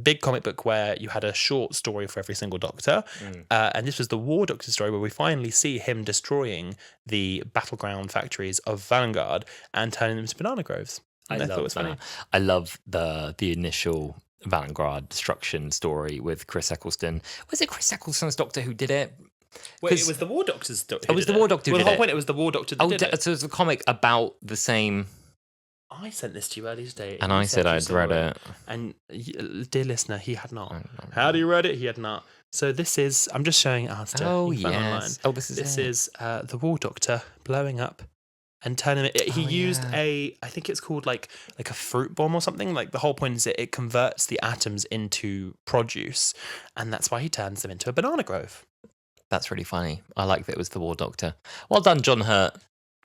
big comic book where you had a short story for every single Doctor. And this was the War Doctor story where we finally see him destroying the battleground factories of Vanguard and turning them into banana groves. And I thought it was funny. I love the initial Vanguard destruction story with Chris Eccleston. Was it Chris Eccleston's Doctor who did it? Wait, it was the War Doctor's Doctor. It was the War Doctor who did it. Well, the whole point, it was the War Doctor that did it. So it was a comic about the same. I sent this to you earlier today. And I said I'd read it. And dear listener, he had not. Had he read it? He had not. So this is, I'm just showing Alasdair. Oh, yes. Online. Oh, this is the War Doctor blowing up and turning it. He used I think it's called like a fruit bomb or something. Like the whole point is it converts the atoms into produce, and that's why he turns them into a banana grove. That's really funny. I like that it was the War Doctor. Well done, John Hurt.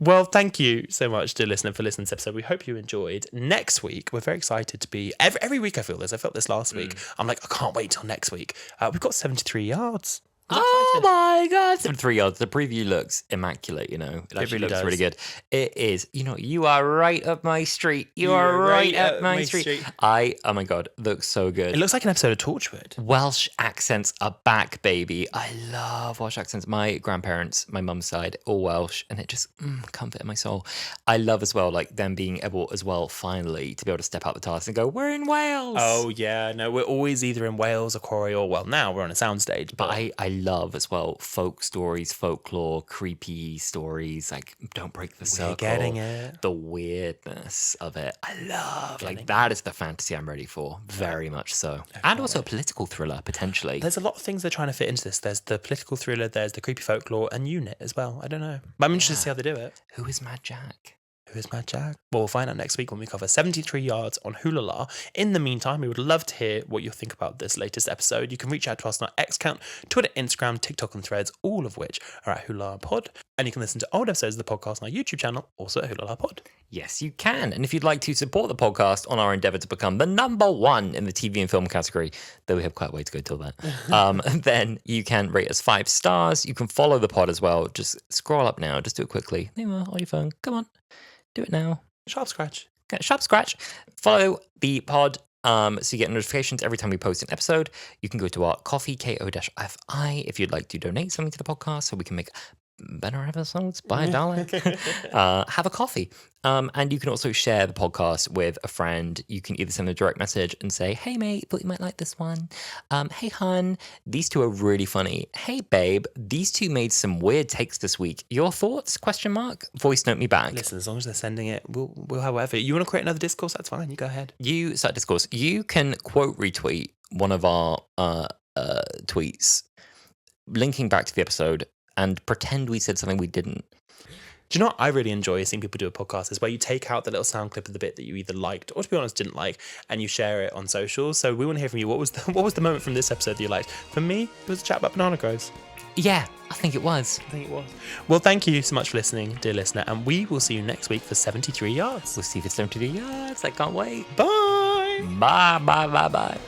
Well, thank you so much, dear listener, for listening to this episode. We hope you enjoyed. Next week, we're very excited to be... Every week I feel this. I felt this last week. I'm like, I can't wait till next week. We've got 73 yards. Oh my God. 73 yards. The preview looks immaculate, you know. It actually really looks does. really good. It is. You know, you are right up my street. You are right up my street. Oh my God, looks so good. It looks like an episode of Torchwood. Welsh accents are back, baby. I love Welsh accents. My grandparents, my mum's side, all Welsh, and it just comforted my soul. I love as well, like them being able as well, finally, to be able to step out the TARDIS and go, we're in Wales. Oh yeah, no, we're always either in Wales or Corrie, or well, now we're on a soundstage. But I love as well folk stories, folklore, creepy stories. Like, don't break the circle. Getting it. The weirdness of it. I love. Like, that is the fantasy I'm ready for. Very much so. And also a political thriller, potentially. There's a lot of things they're trying to fit into this. There's the political thriller, there's the creepy folklore, and unit as well. I don't know. But I'm interested to see how they do it. Who is Mad Jack? Who is Mad Jack? Well, we'll find out next week when we cover 73 yards on Wholala. In the meantime, we would love to hear what you think about this latest episode. You can reach out to us on our X account, Twitter, Instagram, TikTok, and Threads, all of which are at Wholala Pod. And you can listen to old episodes of the podcast on our YouTube channel, also at Wholala Pod. Yes, you can. And if you'd like to support the podcast on our endeavour to become the #1 in the TV and film category, though we have quite a way to go till that, then you can rate us 5 stars. You can follow the pod as well. Just scroll up now. Just do it quickly. There you are, on your phone. Come on. Do it now. Sharp scratch. Sharp scratch. Follow the pod so you get notifications every time we post an episode. You can go to our Coffee, KO-FI, if you'd like to donate something to the podcast so we can make better episodes. Buy a dollar. Have a coffee. And you can also share the podcast with a friend. You can either send a direct message and say, hey, mate, thought you might like this one. Hey, hun, these two are really funny. Hey, babe, these two made some weird takes this week. Your thoughts? ? Voice note me back. Listen, as long as they're sending it, we'll have whatever. You want to create another discourse? That's fine. You go ahead. You start discourse. You can quote retweet one of our tweets, linking back to the episode, and pretend we said something we didn't. Do you know what I really enjoy seeing people do a podcast is where you take out the little sound clip of the bit that you either liked or, to be honest, didn't like, and you share it on socials. So we want to hear from you. What was the moment from this episode that you liked? For me, it was a chat about banana grows. Yeah, I think it was. Well, thank you so much for listening, dear listener, and we will see you next week for 73 yards. We'll see you for 73 yards. I can't wait. Bye. Bye.